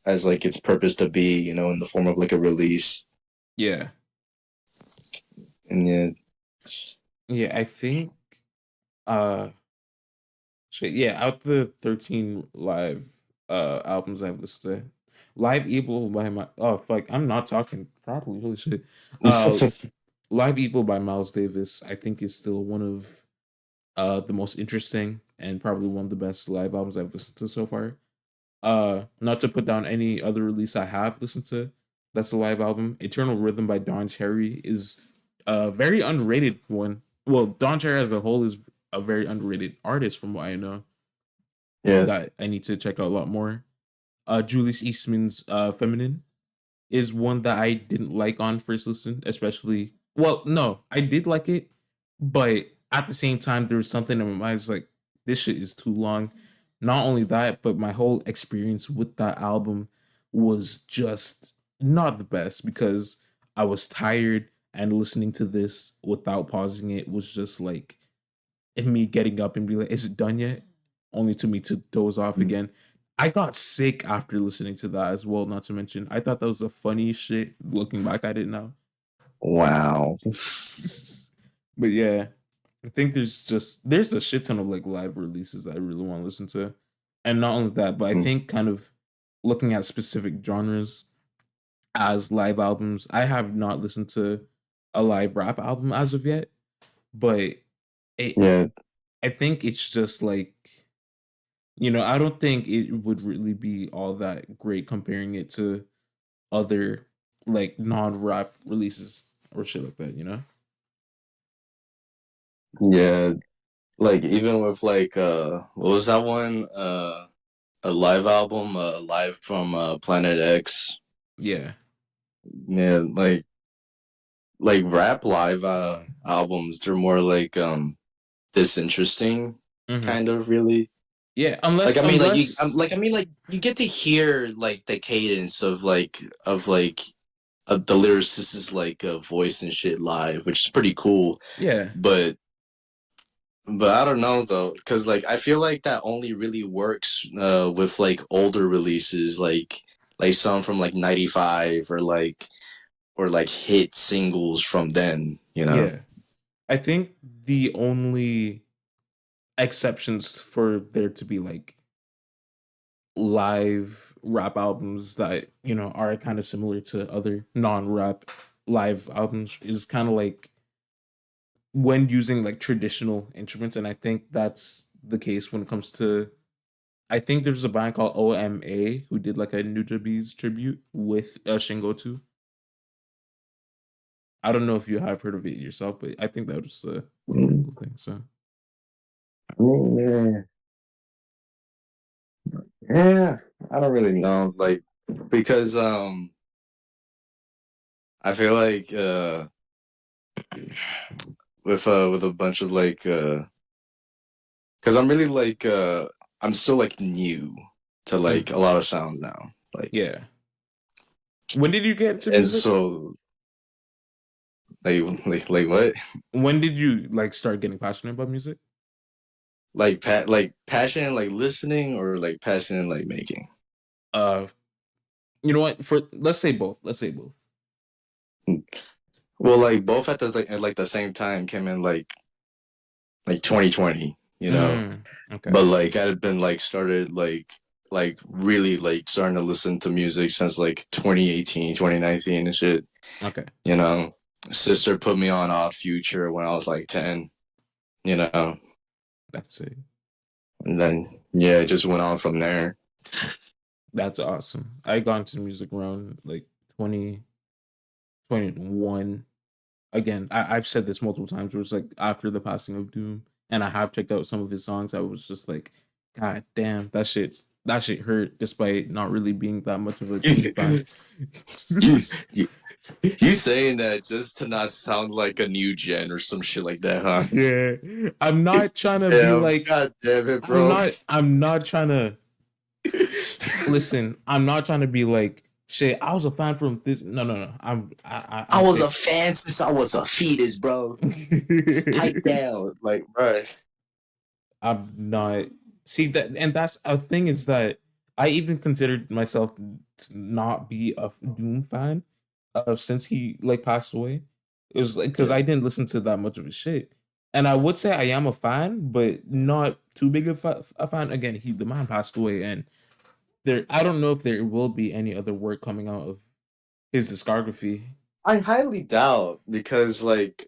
its purpose to be in the form of like a release yeah. and yeah. Yeah, I think uh shit, yeah, out the 13 live albums I've listed. Live Evil by my oh fuck, I'm not talking properly, holy shit. Uh Live Evil by Miles Davis, I think is still one of the most interesting and probably one of the best live albums I've listened to so far. Not to put down any other release I have listened to. That's a live album. Eternal Rhythm by Don Cherry is a very underrated one. Well, Don Cherry as a whole is a very underrated artist from what I know Yeah. that I need to check out a lot more. Julius Eastman's Feminine is one that I didn't like on first listen, especially. Well, no, I did like it, but at the same time, there was something in my mind. Was like, this shit is too long. Not only that, but my whole experience with that album was just not the best because I was tired and listening to this without pausing it was just like me getting up and be like, "Is it done yet?" Only to me to doze off again. I got sick after listening to that as well. Not to mention, I thought that was the funniest shit. Looking back at it now, Wow. but yeah, I think there's a shit ton of like live releases that I really want to listen to, and not only that, but I think kind of looking at specific genres as live albums. I have not listened to a live rap album as of yet, but it Yeah. I think it's just like I don't think it would really be all that great comparing it to other like non-rap releases or shit like that. Yeah. Like even with what was that one? A live album, live from Planet X. Yeah. Yeah, like rap live albums, they're more like disinteresting, Hmm. kind of really. Yeah. Like Unless I mean like you unless like I mean like you get to hear like the cadence of the lyricist's like voice and shit live, which is pretty cool. yeah. But I don't know though, because like I feel like that only really works with like older releases, like some from like '95 or like hit singles from then. Yeah. I think the only exceptions for there to be like live rap albums that are kind of similar to other non-rap live albums is kind of like when using like traditional instruments, and I think that's the case when it comes to. I think there's a band called OMA who did like a Nujabes tribute with Shingo too. I don't know if you have heard of it yourself, but I think that was a Mm, cool thing. So I mean, yeah, I don't really know, like, because I feel like with a bunch of like because I'm really like I'm still like new to mm, like a lot of sound now, like, yeah. When did you get into and music? so like what, When did you like start getting passionate about music? like passion like listening or like passion like making. Uh, you know what? For let's say both. Let's say both. Well, like both at the like at like the same time came in like 2020, you know. Okay. But like I've been like started like really like starting to listen to music since like 2018, 2019 and shit, Okay. you know. Sister put me on Odd Future when I was like 10, you know. That's it. And then yeah, it just went on from there. That's awesome. I got into music around like 2021. Again, I've said this multiple times where it's like after the passing of Doom, and I have checked out some of his songs. I was just like, God damn, that shit hurt despite not really being that much of a Doom fan. you, you you saying that just to not sound like a new gen or some shit like that, huh? Yeah. I'm not trying to be Damn, like god damn it, bro. I'm not trying to listen, I'm not trying to be like shit, I was a fan from this. No, no, no. I I'm was a saying fan since I was a fetus, bro. Pipe down, like, bro. I'm not. See that, and that's a thing is that I even considered myself to not be a Doom fan since he like passed away. It was like because Yeah. I didn't listen to that much of his shit, and I would say I am a fan, but not too big of a fan. Again, the man passed away, and I don't know if there will be any other work coming out of his discography. I highly doubt because like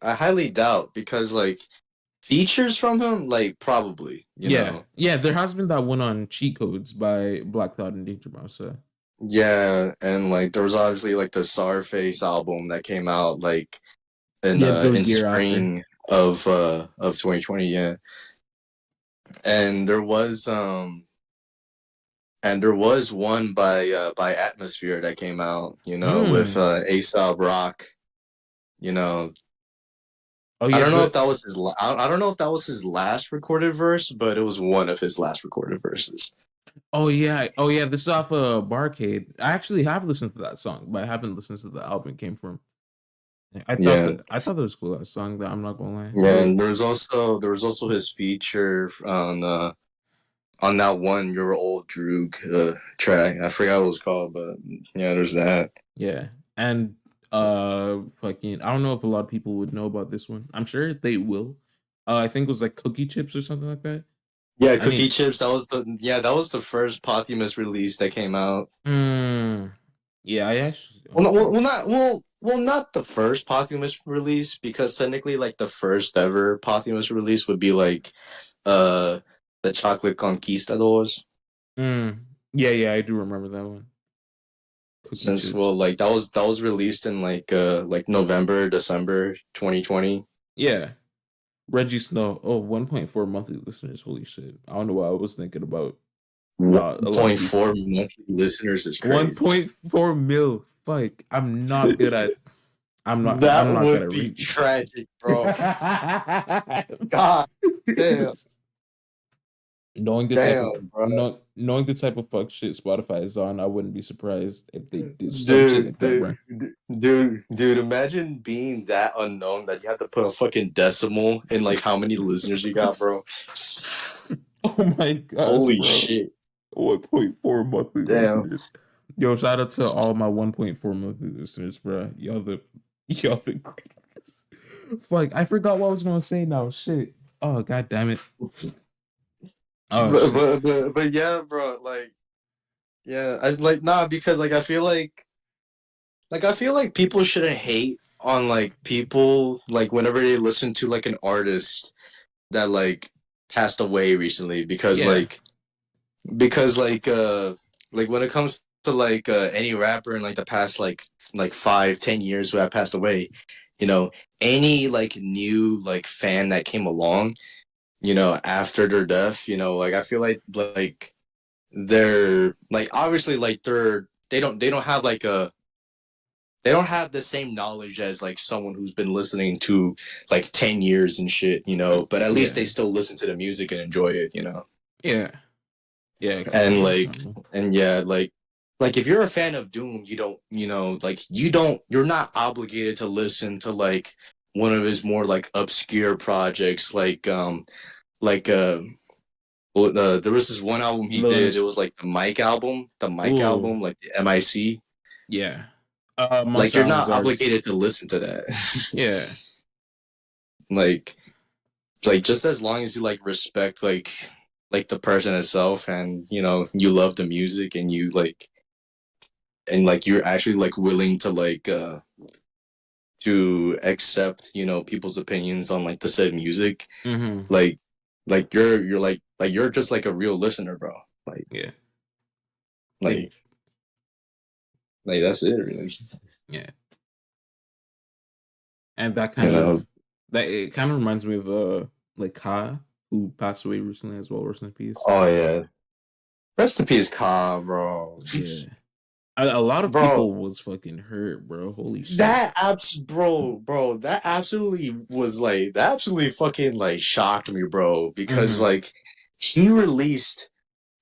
features from him, like probably, you Yeah, know. yeah, there has been that one on Cheat Codes by Black Thought and Danger Mouse. So. Yeah, and like there was obviously like the Starface album that came out like Yeah, the in year after. spring of 2020, yeah. And there was one by Atmosphere that came out, you know, with Mm. ASAP Rock, you know. Oh I yeah, don't know if the that was I don't know if that was his last recorded verse, but it was one of his last recorded verses. oh yeah. This is off Barcade. I actually have listened to that song, but I haven't listened to the album it came from. Yeah. I thought that was cool. That song that I'm not gonna lie, Yeah, but and there was also his feature on that one Your Old Droog track. I forgot what it was called, but yeah, there's that. yeah, and fucking I don't know if a lot of people would know about this one. I'm sure they will. I think it was like Cookie Chips or something like that. Yeah, I Cookie need. Chips. That was the first posthumous release that came out. Mm, yeah, I actually. Oh Well, fuck. not the first posthumous release because technically, like the first ever posthumous release would be like uh the Chocolate Conquistadors. Yeah, yeah, I do remember that one. Cookie Since Chips. well, like that was released in like November, December 2020. Yeah. Reggie Snow. Oh, 1.4 monthly listeners. Holy shit. I don't know why I was thinking about not a lot of people. 1.4 monthly listeners is crazy. 1.4 mil. Fuck. I'm not good at I'm That not good would at be reading. tragic, bro. God damn, knowing the type of damn, bro. knowing the type of fuck shit Spotify is on, I wouldn't be surprised if they did some shit Dude, like that, bro. dude, dude, imagine being that unknown that you have to put a fucking decimal in like how many listeners you got, bro. Oh my gosh, Holy bro. shit. 1.4 monthly Damn. listeners. Yo, shout out to all my 1.4 monthly listeners, bro. Y'all the greatest. Fuck, I forgot what I was gonna say now. Shit. Oh god damn it. Oh But, shit. but but but yeah, bro, like yeah. I like nah because I feel like people shouldn't hate on like people like whenever they listen to like an artist that like passed away recently Yeah, because like when it comes to like any rapper in like the past like 5-10 years who have passed away, you know, any like new like fan that came along, you know, after their death, you know, like I feel like they're like obviously like they don't have like a they don't have the same knowledge as like someone who's been listening to like 10 years and shit, you know, but at least yeah, they still listen to the music and enjoy it, you know. yeah, yeah. And Completely understandable. and yeah, like if you're a fan of Doom, you don't, you know, like you're not obligated to listen to like one of his more like obscure projects like well, there was this one album he did. It Loneliness. was like the Mike Ooh, album, like the MIC. yeah. Like Monster you're Island's not artist. obligated to listen to that. Yeah, like just as long as you like respect like the person itself and you know you love the music and you like and like you're actually like willing to accept you know people's opinions on like the said music mm-hmm. like you're like you're just like a real listener, bro. like Yeah, it, like like that's it really. yeah, and that You kind know. of that it kind of reminds me of like Ka, who passed away recently as well. Rest in peace. Oh yeah. Rest in peace, Ka, bro. Yeah, a lot of Bro, people was fucking hurt, bro. Holy shit. bro, that absolutely was like that absolutely fucking like shocked me, bro, because Mm-hmm. like he released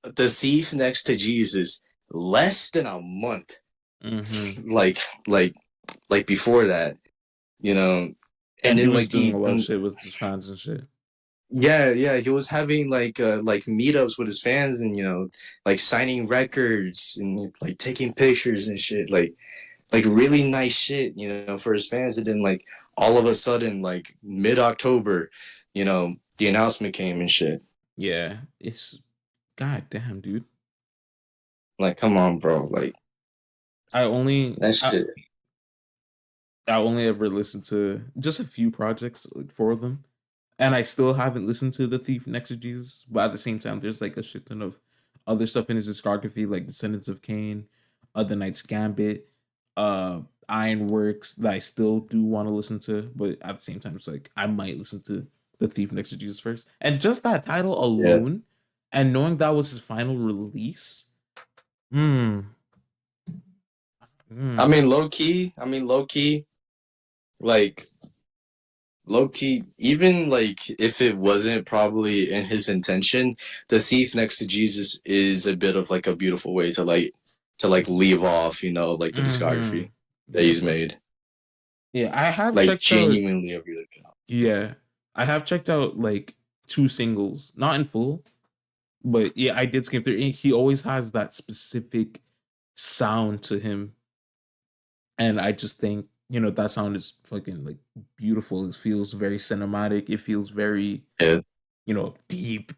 The Thief Next to Jesus less than a month Mm-hmm. like like before that, you know. And And he then was doing a lot of shit with his fans and shit. yeah, he was having like meetups with his fans and you know, like signing records and like taking pictures and shit, like really nice shit, you know, for his fans. And then like all of a sudden, like mid October, you know, the announcement came and shit. Yeah, it's god damn, dude. Like, come on, bro. Like I only that I, shit. I only ever listened to just a few projects, like four of them, and I still haven't listened to The Thief Next to Jesus. But at the same time, there's like a shit ton of other stuff in his discography, like Descendants of Cain, The Knight's Gambit, uh, Ironworks, that I still do want to listen to. But at the same time, it's like I might listen to The Thief Next to Jesus first, and just that title Yeah. alone, and knowing that was his final release. Hmm. I Hmm. mean, low key. I mean, like low key. Even like if it wasn't probably in his intention, the thief next to Jesus is a bit of like a beautiful way to like leave off, you know, like the Mm-hmm. discography that Yeah, he's bro. made. Yeah, I have Like checked out. genuinely a really good. Yeah, I have checked out like two singles, not in full, but yeah, I did skim through. And he always has that specific sound to him, and I just think that sound is fucking like beautiful. It feels very cinematic. It feels very Yeah, deep.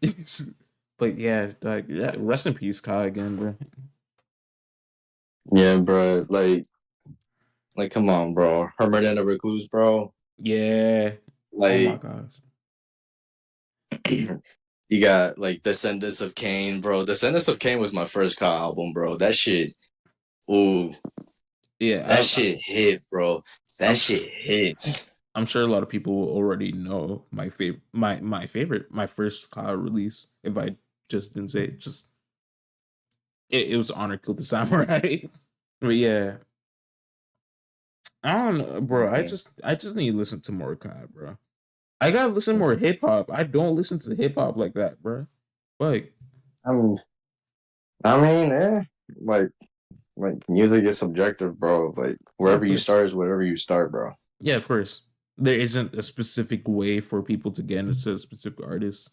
But yeah, like yeah, rest in peace, Kai again, bro. yeah, bro. Like, come on, bro. Hermit and the Recluse, bro. Yeah. Oh my Like, gosh. you got like Descendants of Cain, bro. Descendants of Cain was my first car album, bro. That shit, ooh, that Yeah, shit hit, bro. That I'm sure. shit hits. I'm sure a lot of people already know my first cloud release. If I just didn't say it, just it was Honor Killed the Samurai. But yeah, I don't know, bro. I just need to listen to more Kai, bro. I gotta listen more hip hop. I don't listen to hip hop like that, bro. Like, I mean, I mean, like, like music is subjective, bro. Like, yeah, wherever of you course. start is wherever you start, bro. Yeah, of course. There isn't a specific way for people to get into a specific artist.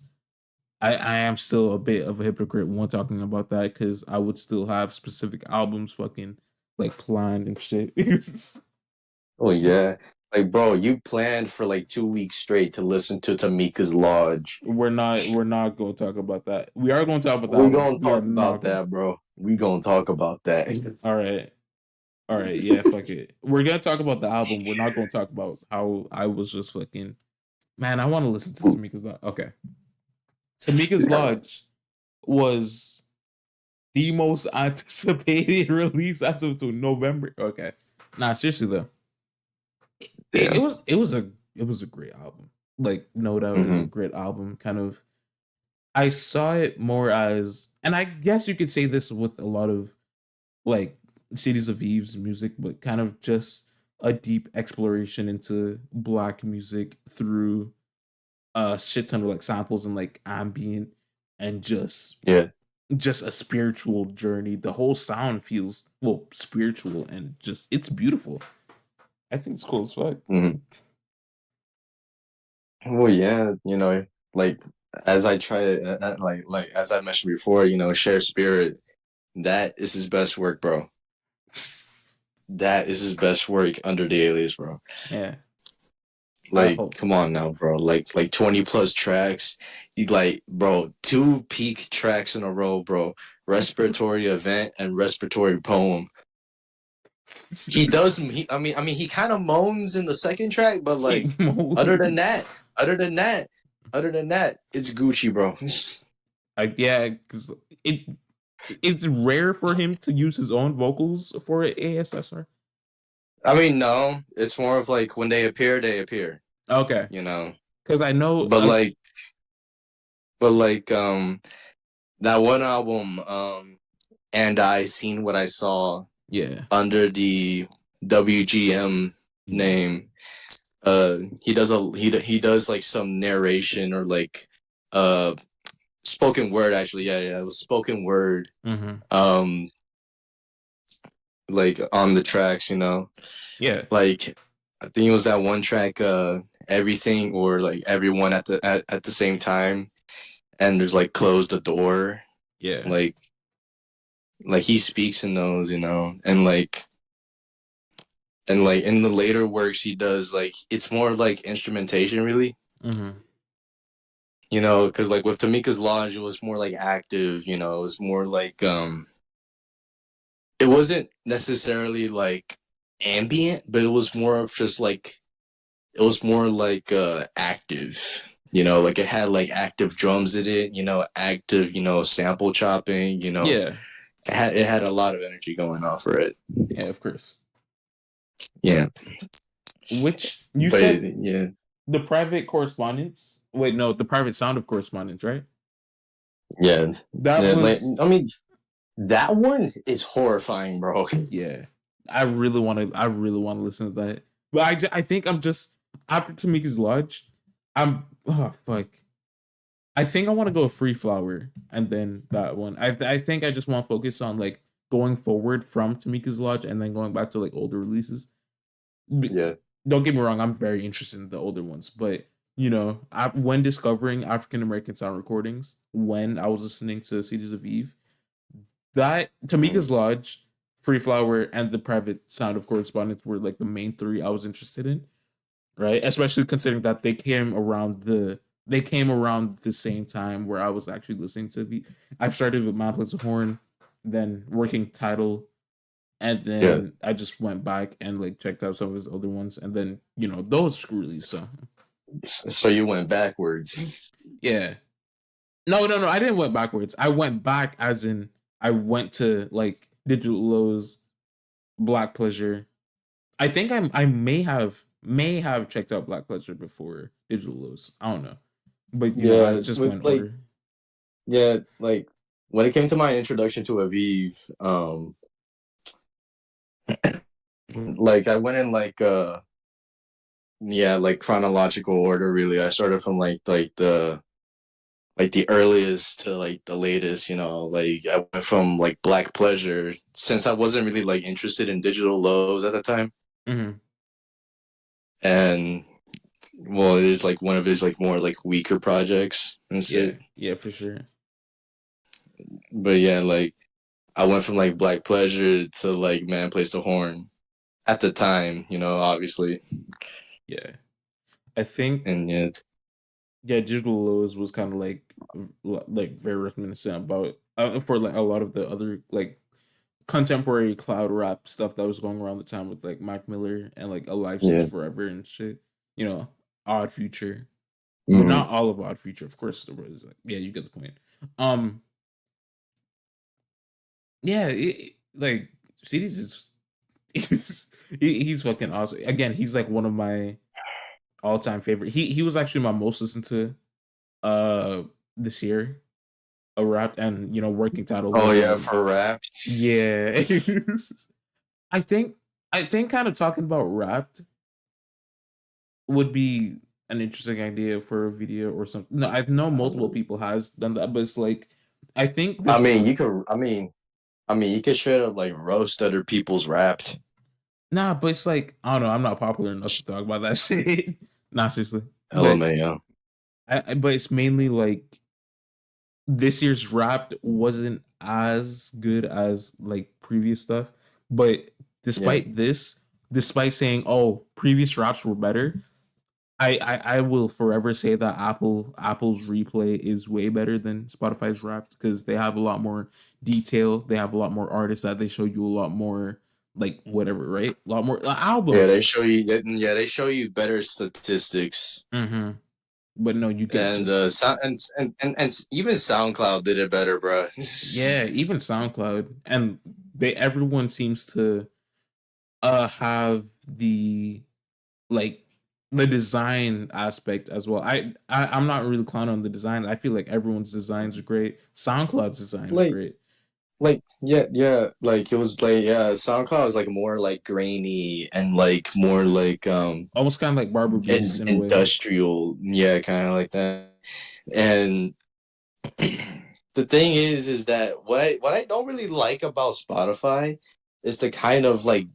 I am still a bit of a hypocrite when talking about that because I would still have specific albums fucking like planned and shit. Oh yeah. Like, bro, you planned for like 2 weeks straight to listen to Tamika's Lodge. We're not going to talk about that. We are going to talk about the We album. gonna We are talk not about going. that, bro. We gonna talk about that. All right. All right. Yeah. Fuck it. We're gonna talk about the album. We're not going to talk about how I was just fucking. Man, I want to listen to Tamika's Lodge. Okay. Tamika's Lodge was the most anticipated release as of to November. Okay. Nah, seriously though. It, Yeah. it was it was a it was a great album. Like no doubt, it was a Mm-hmm. great album. Kind of, I saw it more as, and I guess you could say this with a lot of like Cities of Eve's music, but kind of just a deep exploration into black music through a shit ton of like samples and like ambient and Yeah. just a spiritual journey. The whole sound feels well spiritual and just it's beautiful. I think it's cool as fuck. Mm-hmm. Well, yeah, like as I try to like as I mentioned before, share spirit. That is his best work, bro. That is his best work under the alias, bro. Yeah, I Like, hope. come on now, bro. Like 20 plus tracks. Bro, two peak tracks in a row, bro. Respiratory event and respiratory poem. He does. I mean, he kind of moans in the second track, but like, other than that, other than that, other than that, it's Gucci, bro. Yeah, because it it's rare for him to use his own vocals for ASSR. I mean, no, it's more of like when they appear, they appear. Okay, You know, because I know. but like, but like, that one album, and I seen what I saw Yeah, under the WGM yeah, name. He does like some narration or like uh spoken word, actually. Yeah, it was spoken word. mm-hmm. Um, like on the tracks, Yeah, like I think it was that one track, everything or like everyone at the same time, and there's like close the door, yeah, like he speaks in those, and like in the later works he does like it's more like instrumentation, really. mm-hmm. Because like with Tamika's Lodge, it was more like active. It was more like it wasn't necessarily like ambient, but it was more of just like it was more like active. Like it had like active drums in it. Active. Sample chopping. Yeah, It had a lot of energy going on for it. yeah, of course. Yeah, Which you but said yeah, the private correspondence. Wait, no, the private sound of correspondence, right? yeah, That yeah. Like was I mean, that one is horrifying, bro. yeah. I really want to. I really want to listen to that. But I think I'm just after Tamika's Lodge. I'm oh fuck. I think I want to go Free Flower and then that one. I think I just want to focus on like going forward from Tamika's Lodge and then going back to like older releases. Yeah, Don't get me wrong, I'm very interested in the older ones, but when discovering African American sound recordings, when I was listening to Cities of Eve, that mm, Tamika's Lodge, Free Flower, and the Private Sound of Correspondence were like the main three I was interested in, right? Especially considering that they came around the same time where I was actually listening to the. I started with Mount Pleasant Horn, then working title, and yeah. then I just went back and like checked out some of his other ones, and then those screwies. So So you went backwards. yeah, no, I didn't went backwards. I went back as in I went to like Digital Lows, Black Pleasure. I think I may have checked out Black Pleasure before Digital Lows. I don't know, but I Yeah, just with went like order. yeah, like when it came to my introduction to Aviv, like I went in like yeah, like chronological order, really. I started from like the earliest to like the latest, like I went from like Black Pleasure, since I wasn't really like interested in Digital Lows at the time. Mm-hmm. And well, it is like one of his like more like weaker projects and Yeah, shit. yeah, for sure. But yeah, like I went from like Black Pleasure to like Man Plays the Horn. at the time, obviously. Yeah, I think And yeah, yeah, Digital Lows was kind of like very reminiscent about for like a lot of the other like contemporary cloud rap stuff that was going around the time with like Mac Miller and like Alive Since yeah. Forever and shit. You know, Odd Future, but Mm-hmm. not all of Odd Future. Of course, there was like yeah, you get the point. Um, yeah, like CDs is he's fucking awesome. Again, he's like one of my all time favorite. He was actually my most listened to uh this year. A rap and working title Oh was yeah, for rap. yeah. I think kind of talking about Wrapped would be an interesting idea for a video or something. No, I know multiple people has done that, but it's like I think I this mean, you could. I mean, you could straight up like roast other people's raps. nah, but it's like I don't know. I'm not popular enough to talk about that shit. Nah, seriously, Hella but man, yeah. but it's mainly like this year's Wrapped wasn't as good as like previous stuff, but Yeah. despite this, despite saying oh previous raps were better, I will forever say that Apple's replay is way better than Spotify's Wrapped because they have a lot more detail. They have a lot more artists that they show you a lot more like whatever, right? A lot more Yeah, albums. they show you. Yeah, they show you better statistics. Mm-hmm. But no, you could And just sound and even SoundCloud did it better, bro. yeah, even SoundCloud and they everyone seems to have the like the design aspect as well. I'm not really clowning on the design. I feel like everyone's designs are great. SoundCloud's design is like great. yeah, like it was like yeah, SoundCloud was like more like grainy and like more like Almost kind of like Barber Beats in a way. industrial, yeah, kind of like that. And the thing is that what I don't really like about Spotify is the kind of like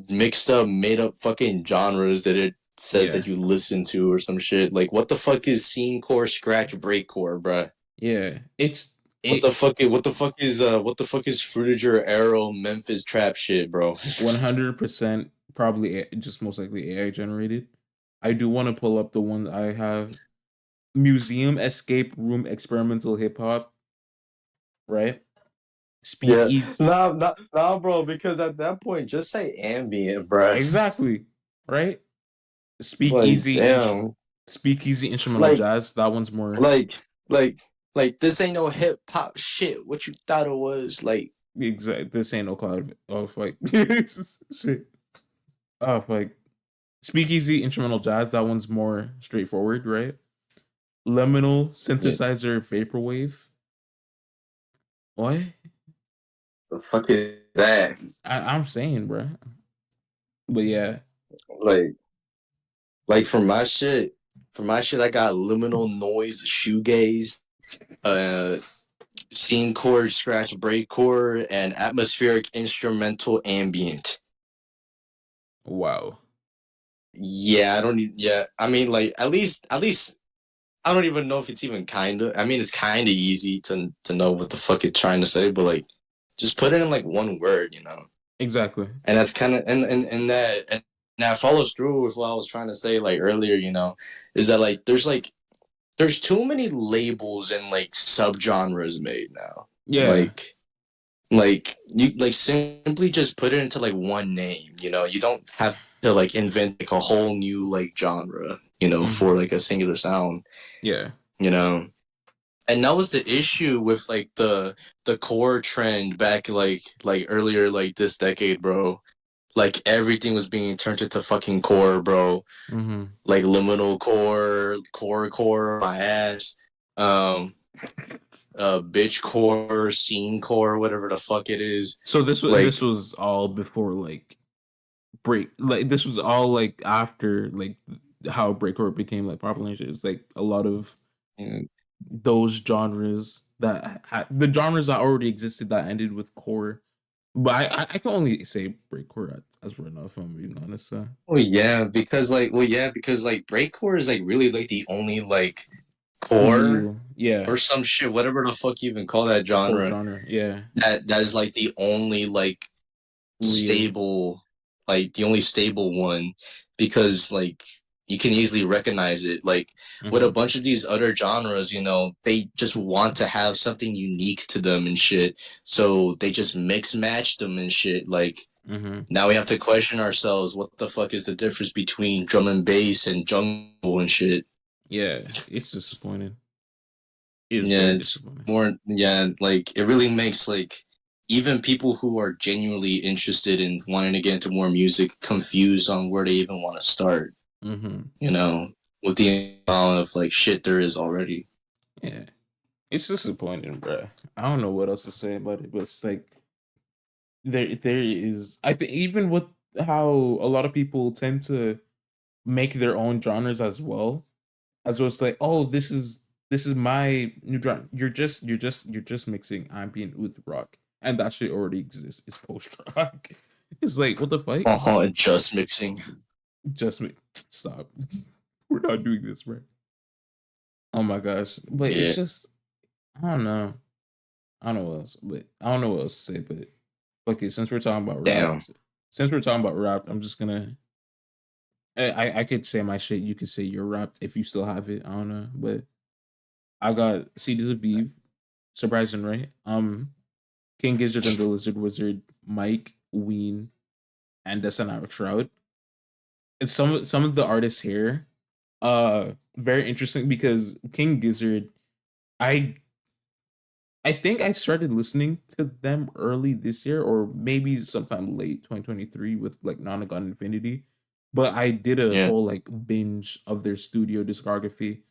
mixed up, made up fucking genres that it says Yeah. that you listen to or some shit. Like, what the fuck is scene core, scratch, breakcore, bruh? Yeah. It's What the it fuck? What the fuck is Fruitiger Arrow Memphis trap shit, bro? 100% probably just most likely AI generated. I do want to pull up the one I have Museum Escape Room Experimental Hip Hop, right? Yeah, Speakeasy. nah, bro. Because at that point, just say ambient, bruh. Exactly. Right? Like, Speakeasy and damn. Speakeasy Instrumental Like, Jazz. That one's more like, like, this ain't no hip hop shit. What you thought it was? Like, exact. This ain't no cloud of like shit. Of like Speakeasy Instrumental Jazz. That one's more straightforward, right? Liminal yeah, Synthesizer Vaporwave. What? the fuck is that? I'm saying, bro. But yeah, Like, for my shit, I got liminal noise, shoegaze, uh, scene chord, scratch, break chord, and atmospheric instrumental ambient. wow. Yeah, I don't need. Yeah, I mean, like at least I don't even know if it's even kind of. I mean, it's kind of easy to know what the fuck it's trying to say, but like, just put it in like one word. Exactly. And that's kind of and that follows through with what I was trying to say like earlier. Is that like there's too many labels and like subgenres made now. Yeah. Like you like simply just put it into like one name. You don't have to like invent like a whole new like genre. For Hmm. like a singular sound. Yeah. You know, and that was the issue with like the core trend back like earlier like this decade, bro. Like everything was being turned into fucking core, bro. Hmm. Like liminal core, my ass, um, bitch core, scene core, whatever the fuck it is. So Like, this was all before like break like this was all like after like how breakcore became like popular and shit. It's like a lot of mm, those genres that the genres that already existed that ended with core. But I can only say breakcore as right now if I'm being honest. because like breakcore is like really like the only like core Real, yeah, or some shit, whatever the fuck you even call that core genre. genre, yeah, That is like the only like real. stable like the only stable one, because like you can easily recognize it. Like with a Mm-hmm. bunch of these other genres, you know, they just want to have something unique to them and shit. So they just mix match them and shit. Like Mm-hmm. now we have to question ourselves, what the fuck is the difference between drum and bass and jungle and shit? Yeah, it's disappointing. It is Yeah, very it's disappointing. more, yeah, like it really makes like even people who are genuinely interested in wanting to get into more music confused on where they even want to start, Mm-hmm. you know, with the amount of like shit there is already. Yeah, it's disappointing, bro. I don't know what else to say about it, but it's like there is. I think even with how a lot of people tend to make their own genres as well. As well, it's like, oh, this is my new genre. You're just mixing ambient with rock, and that shit already exists. It's post rock. It's like, what the fuck? Just mixing. Just stop. We're not doing this, bro. Oh my gosh, but it's Yeah, just I don't know. I don't know what else, but I don't know what else to say. But okay, since we're talking about rap, damn. I'm just gonna. I could say my shit. You could say you're rapped if you still have it. I don't know, but I got CDs of Eve. Surprising, right? King Gizzard and the Lizard Wizard, Mike, Ween, and Desanara Shroud. And some of the artists here, very interesting because King Gizzard, I I think I started listening to them early this year, or maybe sometime late 2023 with like Nonagon Infinity. But I did a Yeah. whole like binge of their studio discography.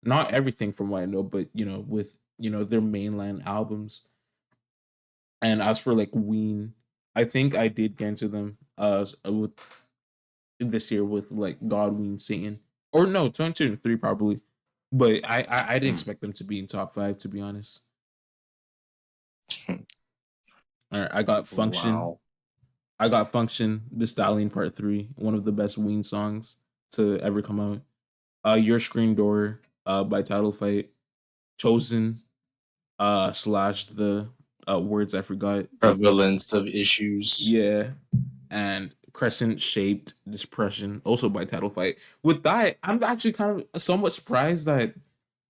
Not everything from what I know, but with their mainline albums. And as for like Ween, I think I did get into them with this year with like Godween Satan. Or no, 2023 probably. But I didn't Mm. expect them to be in top five, to be honest. All right, I got Function. Wow. I got Function, The Stallion Part 3, one of the best Ween songs to ever come out. Your Screen Door by Title Fight. Chosen slash the words I forgot. Prevalence of issues. Yeah. And Crescent Shaped Depression, also by Title Fight. With that, I'm actually kind of somewhat surprised that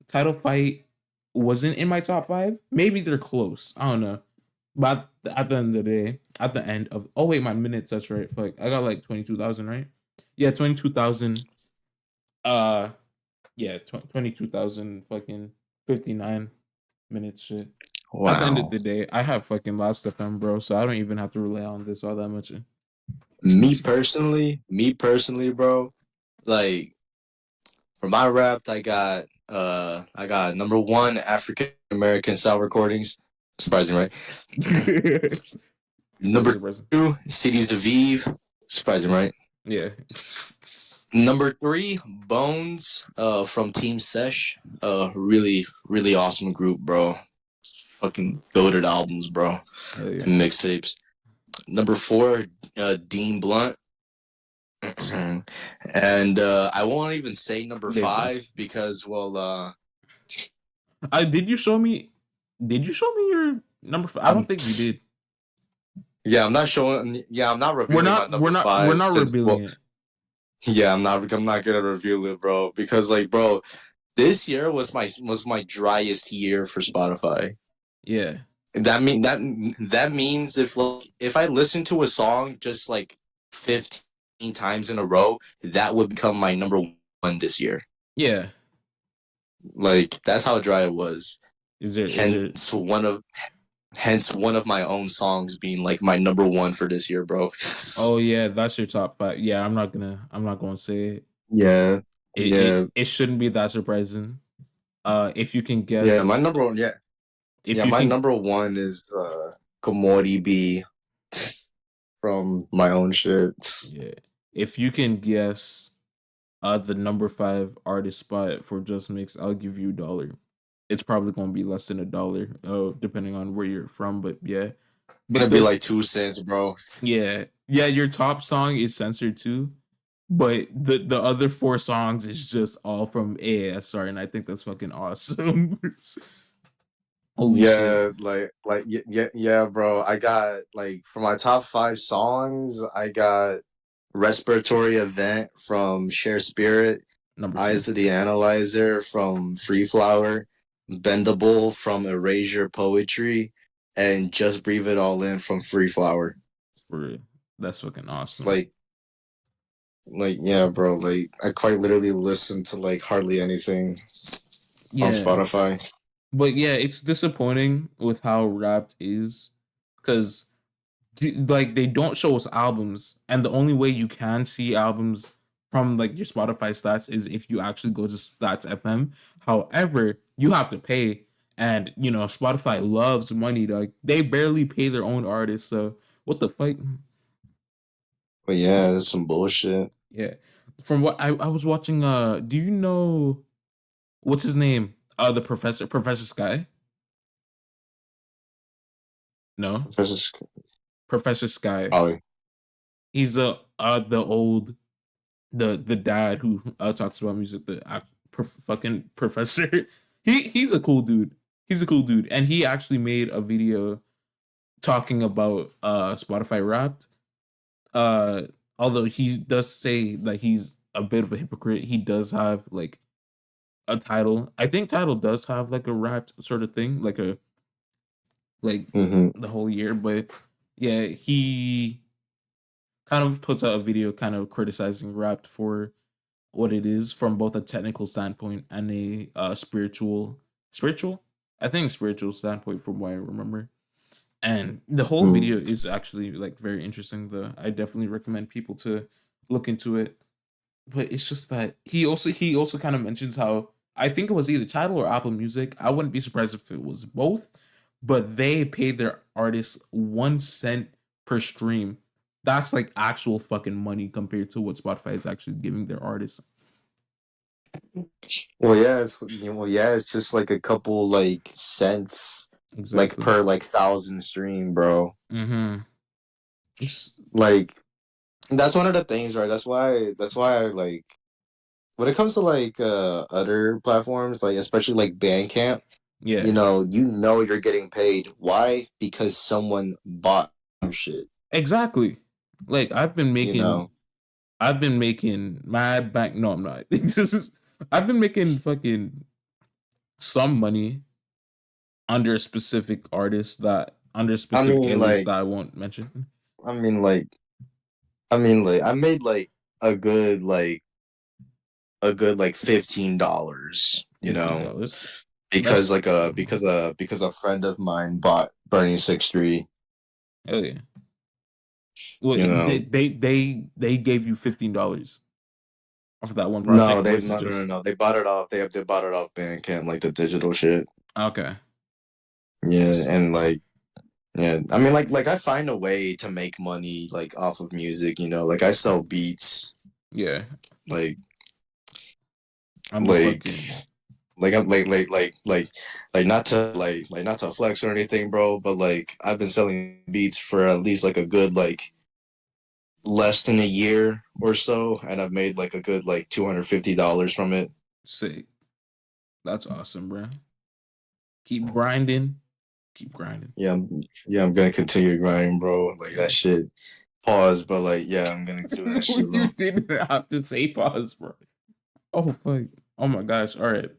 Title Fight wasn't in my top five. Maybe they're close. I don't know. But at the end of the day, at the end of wait, my minutes, that's right. Like I got like 22,000, right? Yeah, 22,000. Uh yeah, 22,000 fucking 59 minutes shit. At the end of Wow. the day, I have fucking Last FM, bro, so I don't even have to rely on this all that much. Me personally, bro, like for my rap, I got number one African American style recordings. Surprising, right? Very Number surprising. two, Cities of Eve. Surprising, right? Yeah. Number three, Bones, from Team Sesh. Really, really awesome group, bro. Fucking goated albums, bro, Hell yeah. and mixtapes. Number four, Dean Blunt. And I won't even say number Dave Blunt. five because, well, Did you show me? Did you show me your number five? I don't I'm think you did. yeah, I'm not showing. Yeah, I'm not We're revealing my not. We're number not. We're five not since, revealing well, it. yeah, I'm not gonna reveal it, bro, because like, bro, this year was my driest year for Spotify. Yeah. That means if I listen to a song just like 15 times in a row, that would become my number one this year. Yeah. Like that's how dry it was. Is there? Is there? Hence one of my own songs being like my number one for this year, bro. Oh yeah, that's your top five. Yeah, I'm not gonna. I'm not gonna say it. Yeah, yeah, It shouldn't be that surprising. If you can yeah. guess, My number one, yeah, if yeah. you My can, number one is Komori B from my own shit. yeah, if you can guess, the number five artist spot for Just Mix, I'll give you $1. It's probably gonna be less than $1, depending on where you're from. But yeah, but Gonna be like 2 cents, bro. yeah, your top song is censored too. But the other four songs is just all from ASR, and I think that's fucking awesome. Holy shit. Yeah, yeah, bro. I got like for my top 5 songs, I got Respiratory Event from Share Spirit, Number two. Eyes of the Analyzer from Free Flower, Bendable from Erasure Poetry, and Just Breathe It All In from Free Flower. For real. That's fucking awesome. Like, yeah, bro. Like, I quite literally listen to like hardly anything on Yeah. Spotify. But yeah, it's disappointing with how Wrapped is because like they don't show us albums, and the only way you can see albums from like your Spotify stats is if you actually go to Stats FM. However, you have to pay, and you know Spotify loves money. Like they barely pay their own artists, so what the fuck? But yeah, it's some bullshit. Yeah. From what I was watching, do you know what's his name? The Professor Sky. No, Professor Professor Sky. Ollie. He's the old the dad who talks about music. The fucking professor. He's a cool dude. He's a cool dude, and he actually made a video talking about Spotify Wrapped. Uh, Although he does say that he's a bit of a hypocrite, he does have like a title. I think title does have like a Wrapped sort of thing, like a like Mm-hmm. the whole year, but yeah, he kind of puts out a video kind of criticizing Wrapped for what it is from both a technical standpoint and a spiritual I think spiritual standpoint from what I remember. And the whole Mm. video is actually like very interesting. I definitely recommend people to look into it. But it's just that he also kind of mentions how I think it was either Tidal or Apple Music. I wouldn't be surprised if it was both, but they paid their artists 1 cent per stream. That's like actual fucking money compared to what Spotify is actually giving their artists. Well, yeah, it's just like a couple like cents, like Exactly. per like 1,000 stream, bro. Mm-hmm. It's, Like that's one of the things, right? That's why I like when it comes to like other platforms, like especially like Bandcamp, yeah, you're getting paid. Why? Because someone bought your shit. exactly. Like You know. I've been making mad bank. No, I'm not. This is I've been making fucking some money under specific artists that under I specific mean, alias like, that I won't mention. I mean, like, I made like a good like $15, $15. because That's like because a friend of mine bought Bernie 63. hell yeah. Well, You know, they gave you $15 off of that one no, project, or is it no, no, no, just no. They bought it off. They bought it off Bandcamp, like the digital shit. okay? Yeah, Yes. and like yeah, I mean like I find a way to make money like off of music. Like I sell beats, Yeah, like I'm the like fucking I'm like not to flex or anything, bro, but like I've been selling beats for at least like a good like less than a year or so, and I've made like a good like $250 from it. sick. That's awesome, bro. Keep grinding. Keep grinding. Yeah, I'm gonna continue grinding, bro. Like that Yeah. shit. Pause, but like, yeah, I'm gonna do that shit, You bro. didn't have to say pause, bro. Oh fuck. Oh my gosh. All right.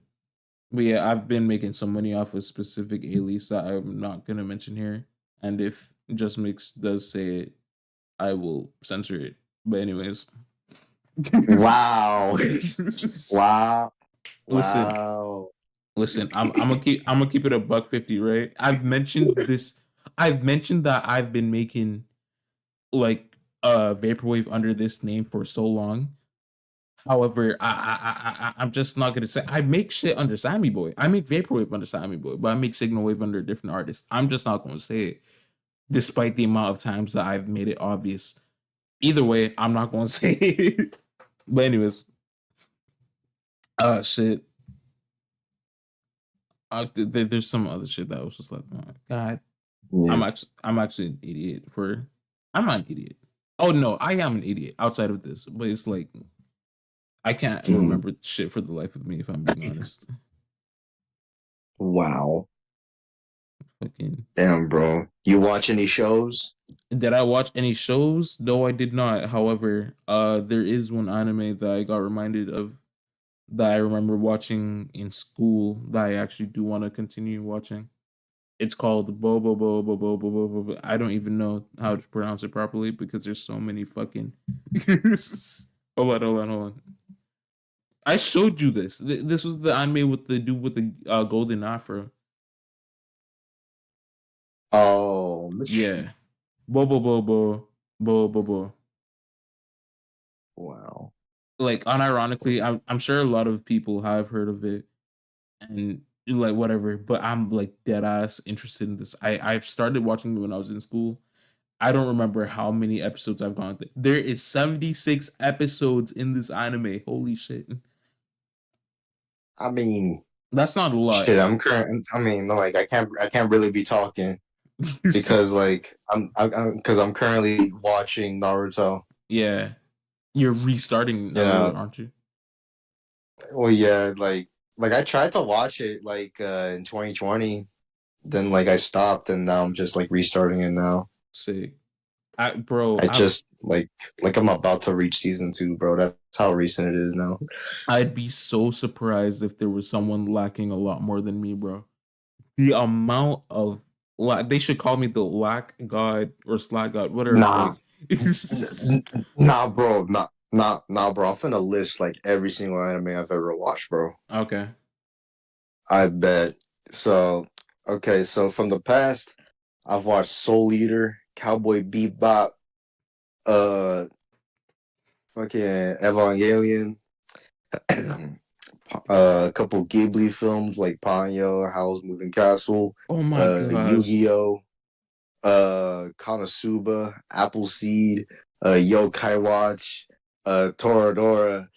But yeah, I've been making some money off of specific alias that I'm not gonna mention here. And if Justmix does say it, I will censor it. But anyways. Wow. Wow. listen, Wow. listen, I'm gonna keep it a buck 50, right? I've mentioned that I've been making like vaporwave under this name for so long. However, I'm just not gonna say I make shit under Sammy Boy. I make vaporwave under Sammy Boy, but I make signal wave under a different artist. I'm just not gonna say it, despite the amount of times that I've made it obvious. Either way, I'm not gonna say it. But anyways, shit. There's some other shit that was just like, oh my god, Yeah. I'm actually an idiot for. I'm not an idiot. Oh no, I am an idiot outside of this, but it's like I can't Mhm. remember shit for the life of me if I'm being honest. Wow. Fucking. Damn, bro. You watch any shows? Did I watch any shows? No, I did not. However, there is one anime that I got reminded of that I remember watching in school that I actually do want to continue watching. It's called Bobo Bobo Bobo Bobo. Bo. I don't even know how to pronounce it properly because there's so many fucking. Hold on. I showed you this. This was the anime with the dude with the golden afro. Oh, Yeah, Bobo Bobo Bobo Bobo. wow. Like unironically, I'm sure a lot of people have heard of it and like whatever, but I'm like dead ass interested in this. I've started watching it when I was in school. I don't remember how many episodes I've gone through. There is 76 episodes in this anime. Holy shit. I mean, That's not a lot. shit. I'm current. I mean, no, like I can't really be talking because like because I'm currently watching Naruto. Yeah. You're restarting You know, Naruto, aren't you? well, yeah, like I tried to watch it like in 2020, then like I stopped, and now I'm just like restarting it now. Sick. Bro, I just like I'm about to reach season 2, bro. That's how recent it is now. I'd be so surprised if there was someone lacking a lot more than me, bro. The amount of they should call me the lack god or slack god, whatever. Nah, Like, nah, bro, nah, bro. I'm finna list like every single anime I've ever watched, bro. okay. I bet. So, okay, so from the past, I've watched Soul Eater, Cowboy Bebop, uh, fucking Evangelion, a couple Ghibli films like Ponyo, Howl's Moving Castle, Oh my gosh. Yu-Gi-Oh, Konosuba, Appleseed, Yokai Watch, Toradora,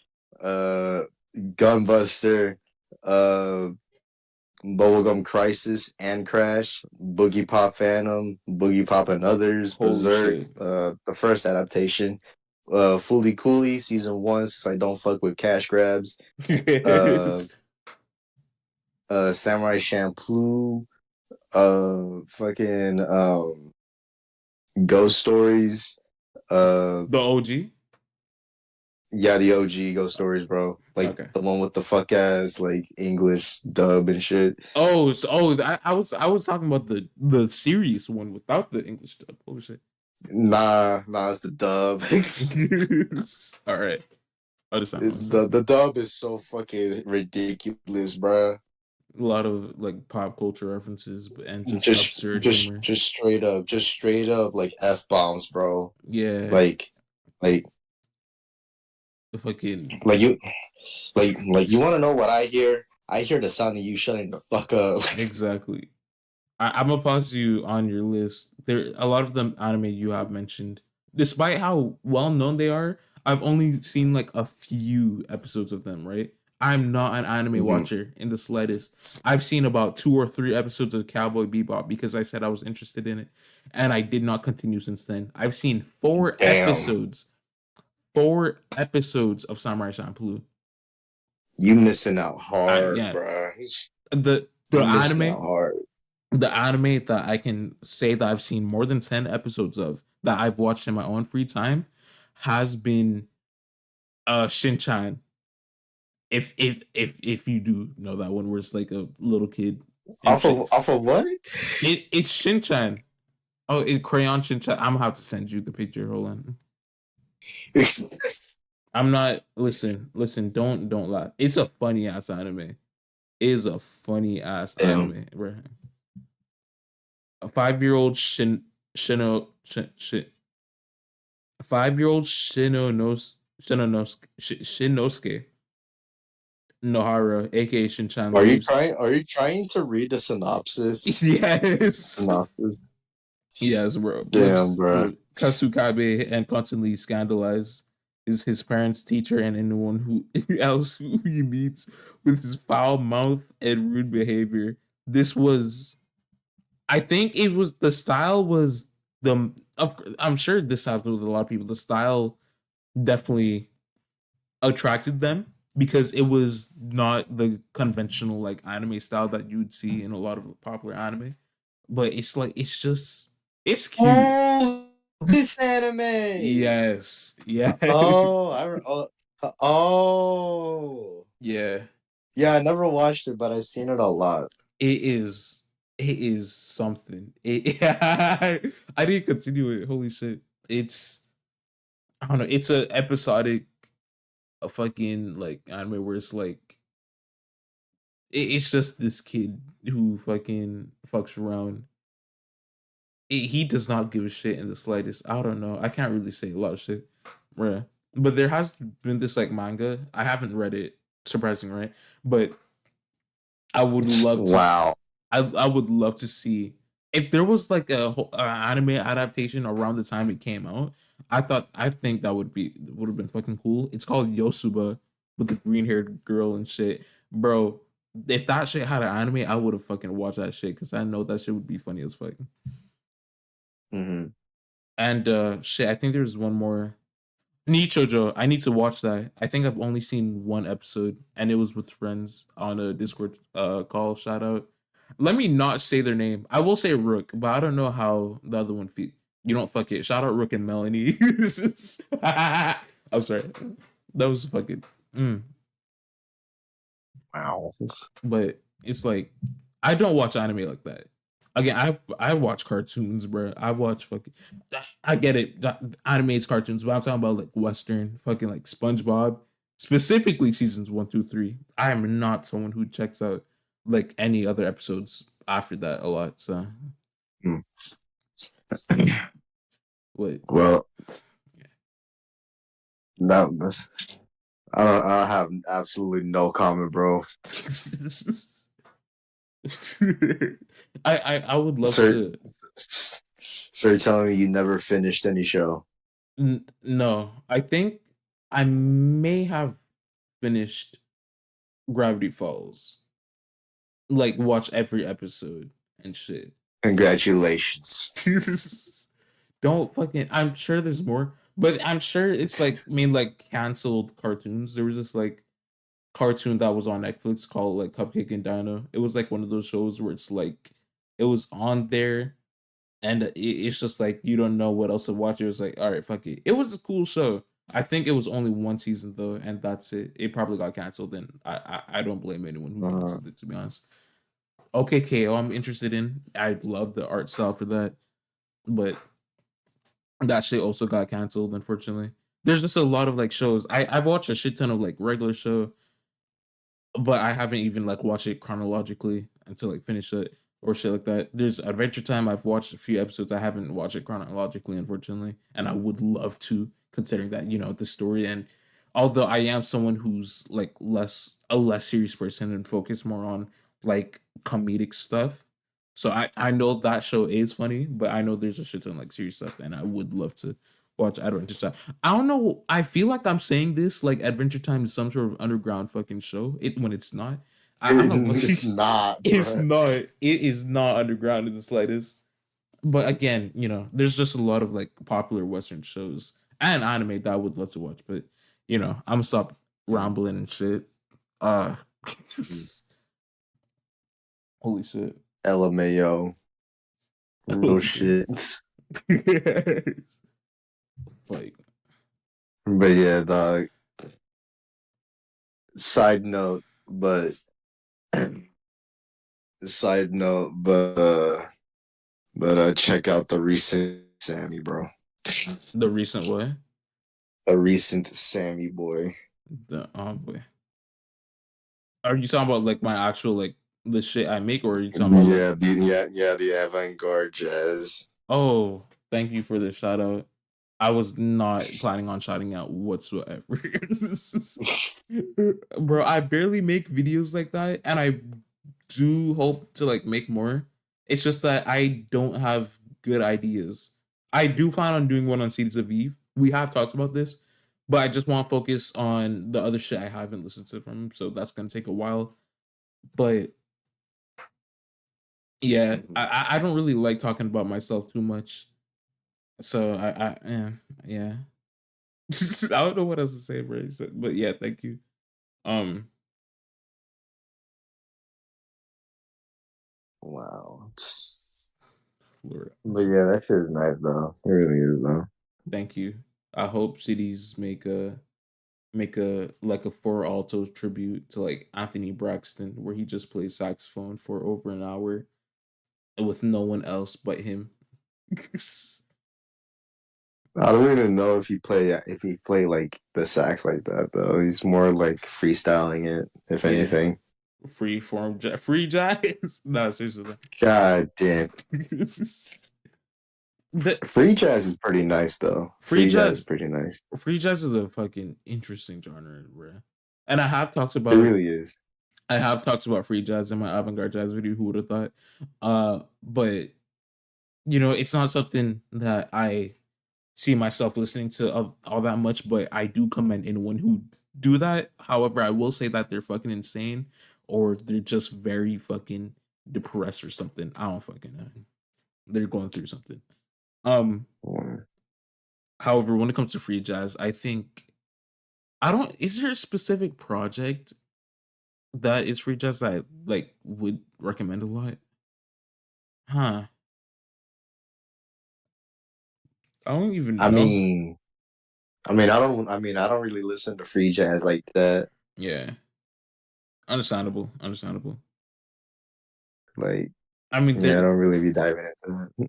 uh, Gunbuster, uh, Bubblegum Crisis and Crash, Boogie Pop Phantom, Boogie Pop and Others, Holy Berserk, shit. the first adaptation, Fooly Cooly season 1 since I don't fuck with cash grabs, uh, Samurai Champloo, fucking Ghost Stories, uh, The OG? yeah, the OG Ghost Stories, bro. Like Okay. the one with the fuck ass like English dub and shit. I was talking about the serious one without the English dub. Holy shit. Nah, it's the dub. All right. Understand. The dub is so fucking ridiculous, bro. A lot of like pop culture references and just absurd humor. Just straight up like f bombs, bro. Yeah. Like, like, The fucking like you, like you want to know what I hear? I hear the sound of you shutting the fuck up. exactly. I'm gonna pause you on your list. There a lot of them anime you have mentioned. Despite how well known they are, I've only seen like a few episodes of them, right? I'm not an anime Mhm. watcher in the slightest. I've seen about 2 or 3 episodes of Cowboy Bebop because I said I was interested in it, and I did not continue since then. I've seen Damn, 4 episodes of Samurai Champloo. you missing out hard, Yeah, bro. the You missing anime out hard. the anime that I can say that I've seen more than 10 episodes of that I've watched in my own free time has been Shinchan. If you do know that one where it's like a little kid and shit. Off of what? It's Shinchan. Oh, Crayon Shinchan. I'm gonna have to send you the picture. Hold on. I'm not don't laugh. It's a funny ass anime. It is a funny ass Damn. anime, bro. A 5-year-old Shin, 5-year-old Shinosuke Nohara, aka Shinchan, lives. Are you trying to read the synopsis? Yes, Synopsis. yes, bro. Damn, bro. Kasukabe and constantly scandalize his parents, teacher, and anyone who else who he meets with his foul mouth and rude behavior. This was, I think, it was the style was the. I'm sure this happened with a lot of people. The style definitely attracted them because it was not the conventional like anime style that you'd see in a lot of popular anime. but it's like it's cute. Oh, this anime. Yes, yeah, Oh, oh. yeah. Yeah, I never watched it, but I've seen it a lot. It is it is something. I didn't continue it. Holy shit! It's I don't know. It's a episodic, a fucking like anime where it's like it's just this kid who fucking fucks around. He does not give a shit in the slightest. I don't know. I can't really say a lot of shit, right? But there has been this like manga. I haven't read it. Surprising, right? But I would love to. Wow. I would love to see if there was like a whole anime adaptation around the time it came out. I think that would have been fucking cool. It's called Yosuba with the green haired girl and shit, bro. If that shit had an anime, I would have fucking watched that shit because I know that shit would be funny as fuck. Hmm. And shit, I think there's one more Nichojo. I need to watch that. I think I've only seen one episode, and it was with friends on a Discord call. Shout out. Let me not say their name. I will say Rook, but I don't know how the other one feel. You don't fuck it. Shout out Rook and Melanie. I'm sorry. That was fucking. Mm. Wow. But it's like I don't watch anime like that. Again, I watch cartoons, bro. I watch fucking. I get it. Anime is cartoons, but I'm talking about like Western, fucking like SpongeBob, specifically seasons 1, 2, 3. I am not someone who checks out like any other episodes after that a lot. So, Hmm. what? Well, that I have absolutely no comment, bro. I would love Sir, to. you're telling me you never finished any show? No, I think I may have finished Gravity Falls. Like watch every episode and shit. Congratulations. Don't fucking. I'm sure there's more, but I'm sure it's like like canceled cartoons. There was this like cartoon that was on Netflix called like Cupcake and Dino. It was like one of those shows where it's like it was on there and it's just like you don't know what else to watch. It was like, all right, fuck it. It was a cool show. I think it was only one season though, and that's it. It probably got canceled, and I don't blame anyone who Uh, canceled it, to be honest. Okay, KO, I'm interested in. I love the art style for that, but that shit also got canceled, unfortunately. There's just a lot of like shows. I've watched a shit ton of like regular show, but I haven't even like watched it chronologically until like finish it or shit like that. There's Adventure Time. I've watched a few episodes. I haven't watched it chronologically, unfortunately, and I would love to, considering that the story. And although I am someone who's like less serious person and focus more on like comedic stuff, so I know that show is funny, but I know there's a shit ton of like serious stuff, and I would love to watch Adventure Time. I don't know. I feel like I'm saying this like Adventure Time is some sort of underground fucking show. It when it's not. I don't it's fucking. not, It's bro. not. It is not underground in the slightest. But again, there's just a lot of like popular Western shows and anime that I would love to watch. But I'm gonna stop rambling and shit. Uh, holy shit. LMAO. Real Holy shit. shit. Like, But yeah, the side note, but check out the recent Sammy, bro. the recent way. A recent Sammy boy. The oh boy. Are you talking about like my actual like the shit I make, or are you talking about like? Yeah, the avant-garde jazz. Oh, thank you for the shout out. I was not planning on shouting out whatsoever. Bro, I barely make videos like that, and I do hope to like make more. It's just that I don't have good ideas. I do plan on doing one on Seeds of Eve. We have talked about this, but I just want to focus on the other shit I haven't listened to from him, so that's gonna take a while. But yeah, I don't really like talking about myself too much. So yeah. I don't know what else to say, bro. But yeah, thank you. Um, Wow. Lord. But yeah, that shit is nice though. It really is though. Thank you. I hope cities make a like a four alto tribute to like Anthony Braxton, where he just plays saxophone for over an hour with no one else but him. I don't even know if he play like the sax like that though. He's more like freestyling it, if Yeah, anything. free jazz. No, seriously. God damn. the Free jazz is pretty nice though. free Free jazz is jazz, pretty nice. free jazz is a fucking interesting genre, bro. And It really is. I have talked about free jazz in my avant-garde jazz video. Who would have thought? But it's not something that I see myself listening to all that much. But I do commend anyone who do that. However, I will say that they're fucking insane, or they're just very fucking depressed or something. I don't fucking know. They're going through something. Um, Mm. However, when it comes to free jazz, I think I don't. Is there a specific project that is free jazz that I like would recommend a lot? Huh? I don't even I know. mean, I don't really listen to free jazz like that. Yeah, understandable. Understandable. Like, I mean, yeah, I don't really be diving into that.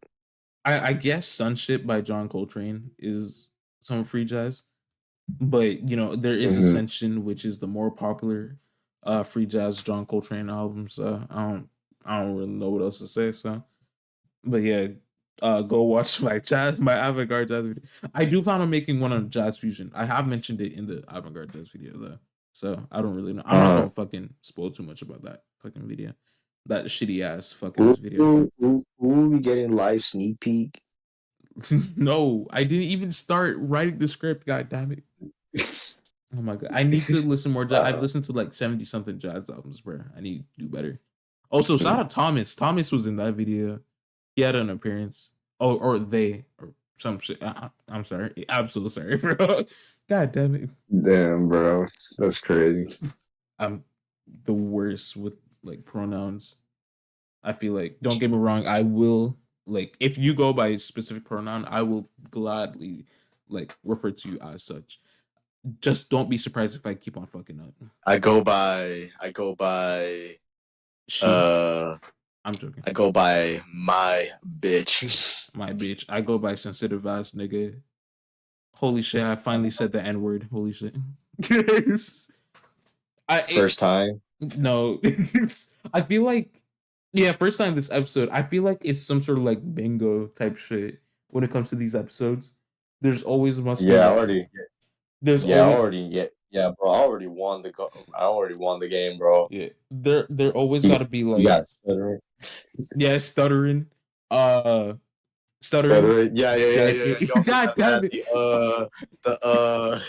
I guess "Sunship" by John Coltrane is some free jazz, but there is Hmm. "Ascension," which is the more popular free jazz John Coltrane albums. I don't really know what else to say. So, but yeah, go watch my avant-garde jazz video. I do plan on making one on jazz fusion. I have mentioned it in the avant-garde jazz video though, so I don't really know. I'm not Uh, gonna fucking spoil too much about that fucking video, that shitty ass fucking who, ass video. who we getting live sneak peek? No, I didn't even start writing the script. God damn it! Oh my god, I need to listen more. I've uh, listened to like 70 something jazz albums, bro. I need to do better. Also, shout out Thomas. Thomas was in that video. He had an appearance. Oh, or they, or some shit. I'm sorry. Absolutely sorry, bro. God damn it. Damn, bro, that's crazy. I'm the worst with like pronouns. I feel like, don't get me wrong, I will, like, if you go by a specific pronoun, I will gladly like refer to you as such. Just don't be surprised if I keep on fucking up. I go by, She, uh, I'm joking. I go by my bitch. My bitch. I go by sensitive ass nigga. Holy shit, I finally said the N word. Holy shit. I First time. no. I feel like, yeah, first time this episode, I feel like it's some sort of like bingo type shit when it comes to these episodes. There's always must be Yeah, I like already. there's Yeah, I always already. Yeah, yeah, bro. I already won the. I already won the game, bro. yeah, there always You, gotta be you like, got stuttering. yeah, stuttering. Uh Stuttering. Stuttering. Yeah, yeah, yeah, yeah, yeah. You also God gotta damn add it. the.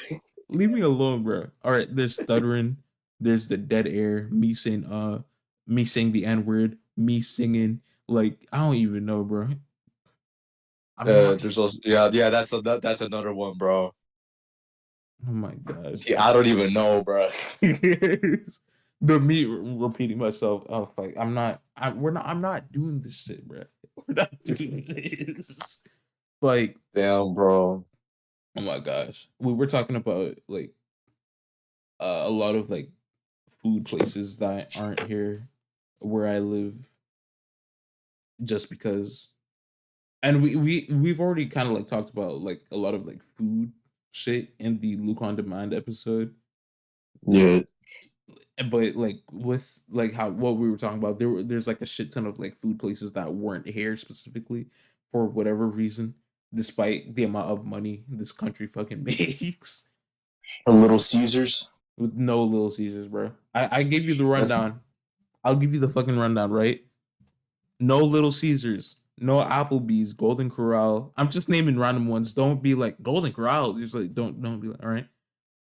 Leave me alone, bro. All right, there's stuttering. There's the dead air. Me saying the N word. Me singing. Like, I don't even know, bro. I'm not. There's also yeah. That's another one, bro. Oh my gosh. Yeah, I don't even know, bro. The me repeating myself. Oh, like I'm not. I'm not doing this shit, bro. We're not doing this. Like, Damn, bro. oh my gosh. We were talking about like a lot of like food places that aren't here where I live, just because, and we've already kind of like talked about like a lot of like food shit in the Luke on Demand episode. Yeah, But like with like how what we were talking about, there's like a shit ton of like food places that weren't here specifically for whatever reason, despite the amount of money this country fucking makes. a Little Caesars. With no Little Caesars, bro. I gave you the That's rundown. I'll give you the fucking rundown, right? No Little Caesars, no Applebee's, Golden Corral. I'm just naming random ones. Don't be like Golden Corral. Just like don't be like, all right.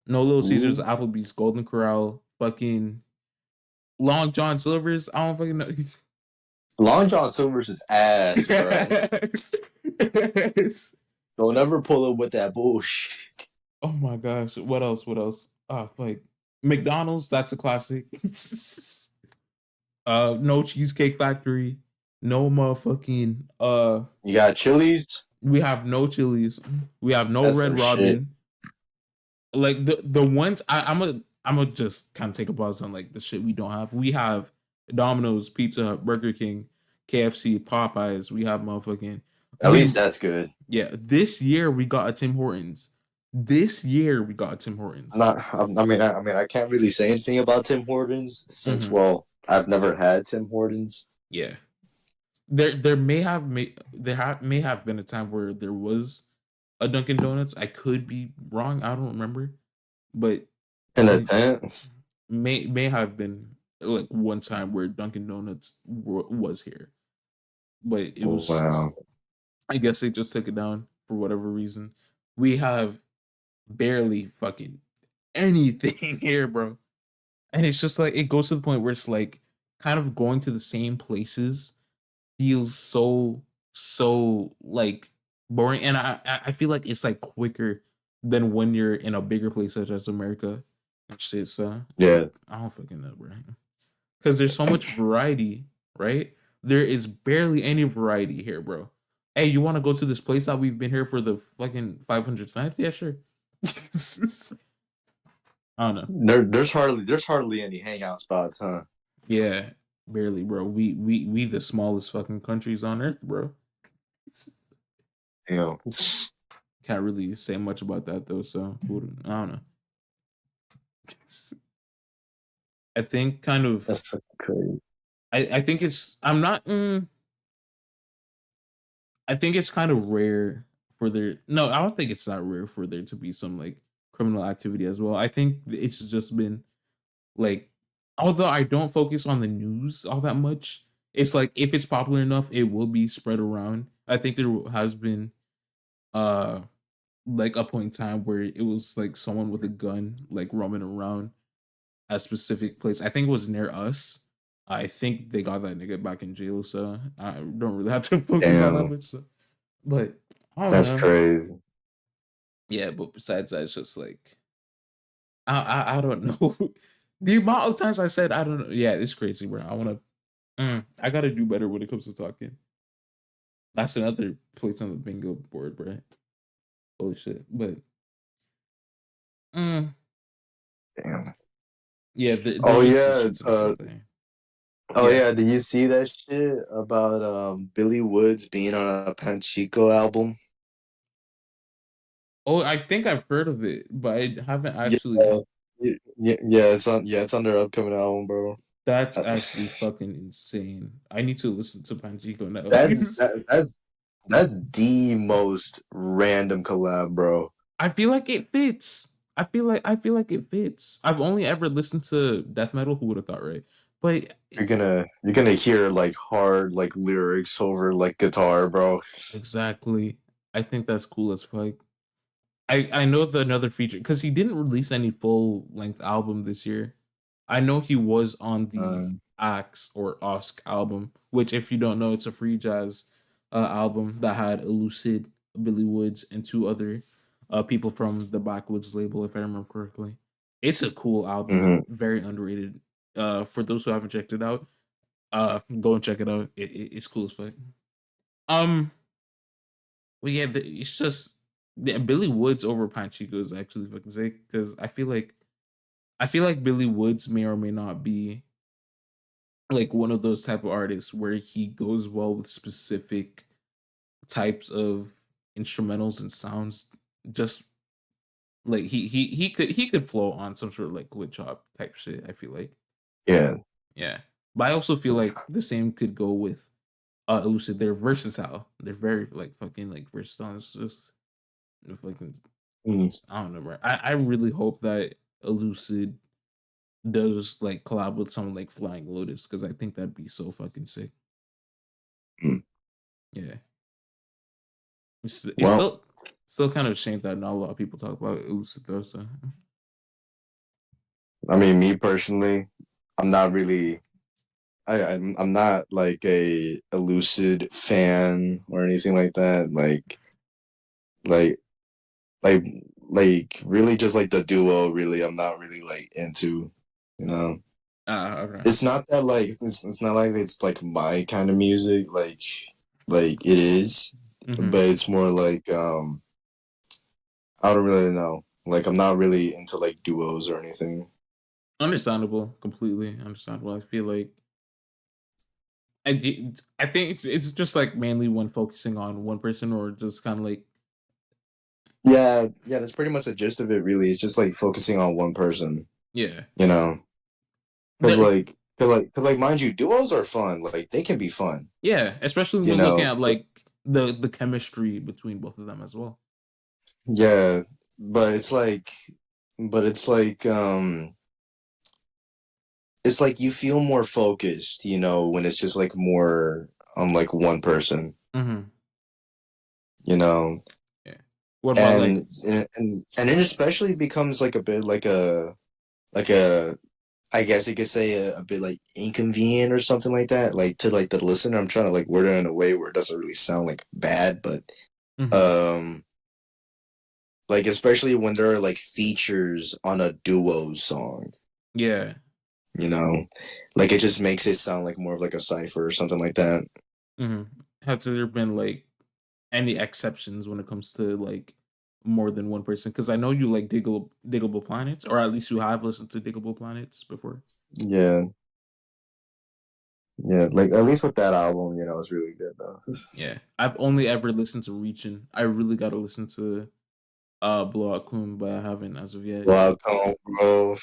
No Little Caesars, ooh. Applebee's, Golden Corral, fucking Long John Silver's. I don't fucking know. Long John Silver's is ass, bro. Don't ever pull up with that bullshit. Oh my gosh. What else? What else? Like McDonald's, that's a classic. No Cheesecake Factory. no motherfucking You got Chili's. we have no Chili's, we have no That's Red some shit. Robin. Like the ones I'm gonna just kind of take a pause on like the shit we don't have. We have Domino's, Pizza Hut, Burger King, KFC, Popeyes. We have motherfucking At least we that's good. yeah. This year we got a Tim Hortons. This year we got a Tim Hortons. Not. I mean, I can't really say anything about Tim Hortons since, Hmm. well, I've never had Tim Hortons. Yeah, may have been a time where there was a Dunkin' Donuts. I could be wrong. I don't remember, but In a it tent. may have been like one time where Dunkin' Donuts was here, but it was. Wow. I guess they just took it down for whatever reason. We have barely fucking anything here, bro, and it's just like it goes to the point where it's like kind of going to the same places feels so like boring, and I feel like it's like quicker than when you're in a bigger place such as America and shit. So it's like Yeah. I don't fucking know, bro, because there's so much variety, right? There is barely any variety here, bro. Hey, you want to go to this place that we've been here for the fucking 500 times? Yeah, sure. I don't know. There's hardly any hangout spots, huh? Yeah, barely, bro. We the smallest fucking countries on earth, bro. You know. Can't really say much about that though. So I don't know. I think kind of. That's fucking crazy. I think it's. I'm not. I think it's kind of rare for there. No, I don't think it's that rare for there to be some like criminal activity as well. I think it's just been like, although I don't focus on the news all that much, it's like if it's popular enough, it will be spread around. I think there has been uh like a point in time where it was like someone with a gun like roaming around a specific place. I think it was near us. I think they got that nigga back in jail, so I don't really have to focus on that Damn. much. So. But I don't That's know. crazy. Yeah, but besides that, it's just like I don't know. The amount of times I said I don't know. Yeah, it's crazy, bro. I wanna. I gotta do better when it comes to talking. That's another place on the bingo board, bro. Holy shit! But mm, Damn. yeah, Oh there's just a yeah. shit ton of stuff there. Oh Yeah. yeah. Did you see that shit about Billy Woods being on a Panchico album? Oh, I think I've heard of it, but I haven't Yeah. actually. Yeah. It's on their upcoming album, bro. That's Uh, actually fucking insane. I need to listen to Panjico now. that's the most random collab, bro. I feel like it fits. I feel like it fits. I've only ever listened to death metal. Who would have thought, right? But You're gonna hear like hard like lyrics over like guitar, bro. exactly, I think that's cool as fuck. I know the another feature because he didn't release any full length album this year. I know he was on the Um, Axe or Osk album, which if you don't know, it's a free jazz album that had Elucid, Billy Woods, and two other people from the Backwoods label, if I remember correctly. It's a cool album, mhm. very underrated. For those who haven't checked it out, go and check it out. It's cool as fuck. Um, well, yeah, it's just Billy Woods over Panchico is actually fucking sick because I feel like Billy Woods may or may not be like one of those type of artists where he goes well with specific types of instrumentals and sounds. Just like he could flow on some sort of like glitch hop type shit. I feel like Yeah. yeah, but I also feel like the same could go with Elucid. They're versatile. They're very like fucking like versatile. It's just fucking Mm. I don't know, bro. I really hope that Elucid does like collab with someone like Flying Lotus because I think that'd be so fucking sick. Mm. Yeah, it's Well, still kind of a shame that not a lot of people talk about Elucid though. So I mean, me personally, I'm not really. I'm not like a Lucid fan or anything like that. Like like like really just like the duo. Really, I'm not really like into. You know. Okay. It's not that like it's not like it's like my kind of music, like it is, Mm-hmm. but it's more like I don't really know. Like I'm not really into like duos or anything. Understandable, completely understandable. I feel like I think it's just like mainly one focusing on one person or just kind of like Yeah, yeah, that's pretty much the gist of it. Really, it's just like focusing on one person. yeah. You know, because The, mind you, duos are fun. Like they can be fun. yeah, especially You when looking know, at like the chemistry between both of them as well. yeah, but it's like it's like you feel more focused, when it's just like more on like one person, Mm-hmm. you know, Yeah. What about like and it especially becomes like a bit like a I guess you could say a bit like inconvenient or something like that, like to like the listener. I'm trying to like word it in a way where it doesn't really sound like bad, but mm-hmm. um, like especially when there are like features on a duo song, Yeah. you know, like it just makes it sound like more of like a cipher or something like that. Mm-hmm. Has there been like any exceptions when it comes to like more than one person? Because I know you like Diggable Planets, or at least you have listened to Diggable Planets before. Yeah, yeah, like at least with that album, it's really good though. Yeah, I've only ever listened to Reaching. I really got to listen to Blowout Kun, but I haven't as of yet. Wow, come on, bro.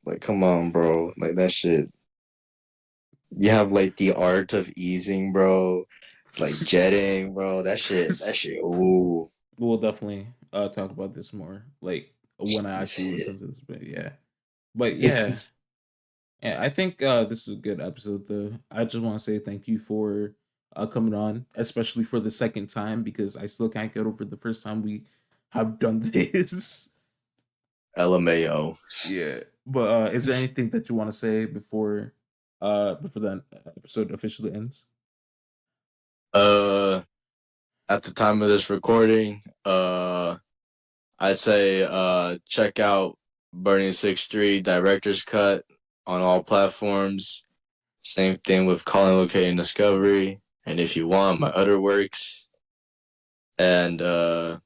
Like, come on, bro. Like that shit. You have like the art of easing, bro. Like jetting, bro. That shit. Ooh, We'll definitely talk about this more like when I it's actually hit. listen to this. But yeah, yeah. I think this was a good episode. Though I just want to say thank you for coming on, especially for the second time because I still can't get over the first time we have done this. LMAO. Yeah, but is there anything that you want to say before the episode officially ends? Uh, at the time of this recording, I'd say check out Burning 6-3 Director's Cut on all platforms. Same thing with Calling, Locating, Discovery. And if you want, my other works. And at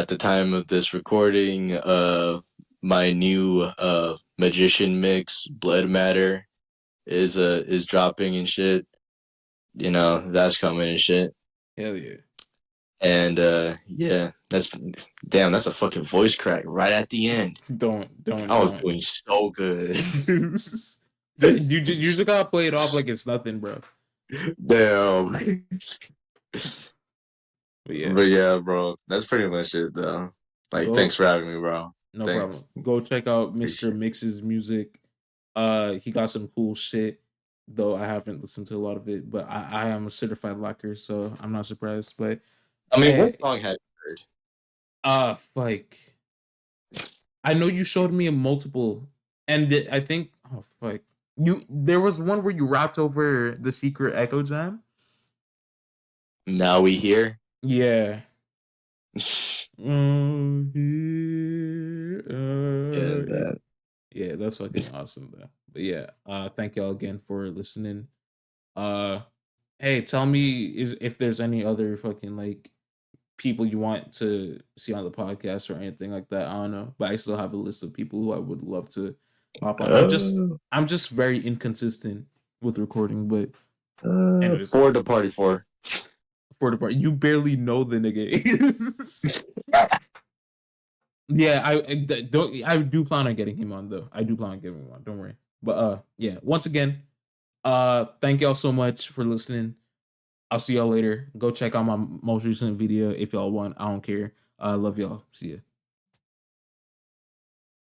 the time of this recording, my new magician mix, Blood Matter, is dropping and shit. That's coming and shit. Hell yeah! And yeah, that's a fucking voice crack right at the end. I was Don't. doing so good. You just gotta play it off like it's nothing, bro. Damn. But yeah, But yeah, bro, that's pretty much it though. Like, thanks go for having me, bro. no problem. Thanks. Go check out Mr. Appreciate it. Mix's music. He got some cool shit, though I haven't listened to a lot of it. But I am a certified locker, so I'm not surprised. But I mean, what eh, song have you heard? like I know you showed me a multiple, and I think fuck you. There was one where you rapped over the secret Echo Jam. Now We Here. Yeah. Yeah, Yeah, that. yeah, that's fucking awesome though. But yeah, thank y'all again for listening. Uh, hey, tell me is if there's any other fucking like people you want to see on the podcast or anything like that. I don't know, but I still have a list of people who I would love to pop on. Uh, I'm just very inconsistent with recording, but anyways, for the party for. for the part you barely know the nigga. Yeah, I do plan on getting him on though. I do plan on getting him on. Don't worry. But yeah, once again, thank y'all so much for listening. I'll see y'all later. Go check out my most recent video if y'all want. I don't care. Love y'all. See ya.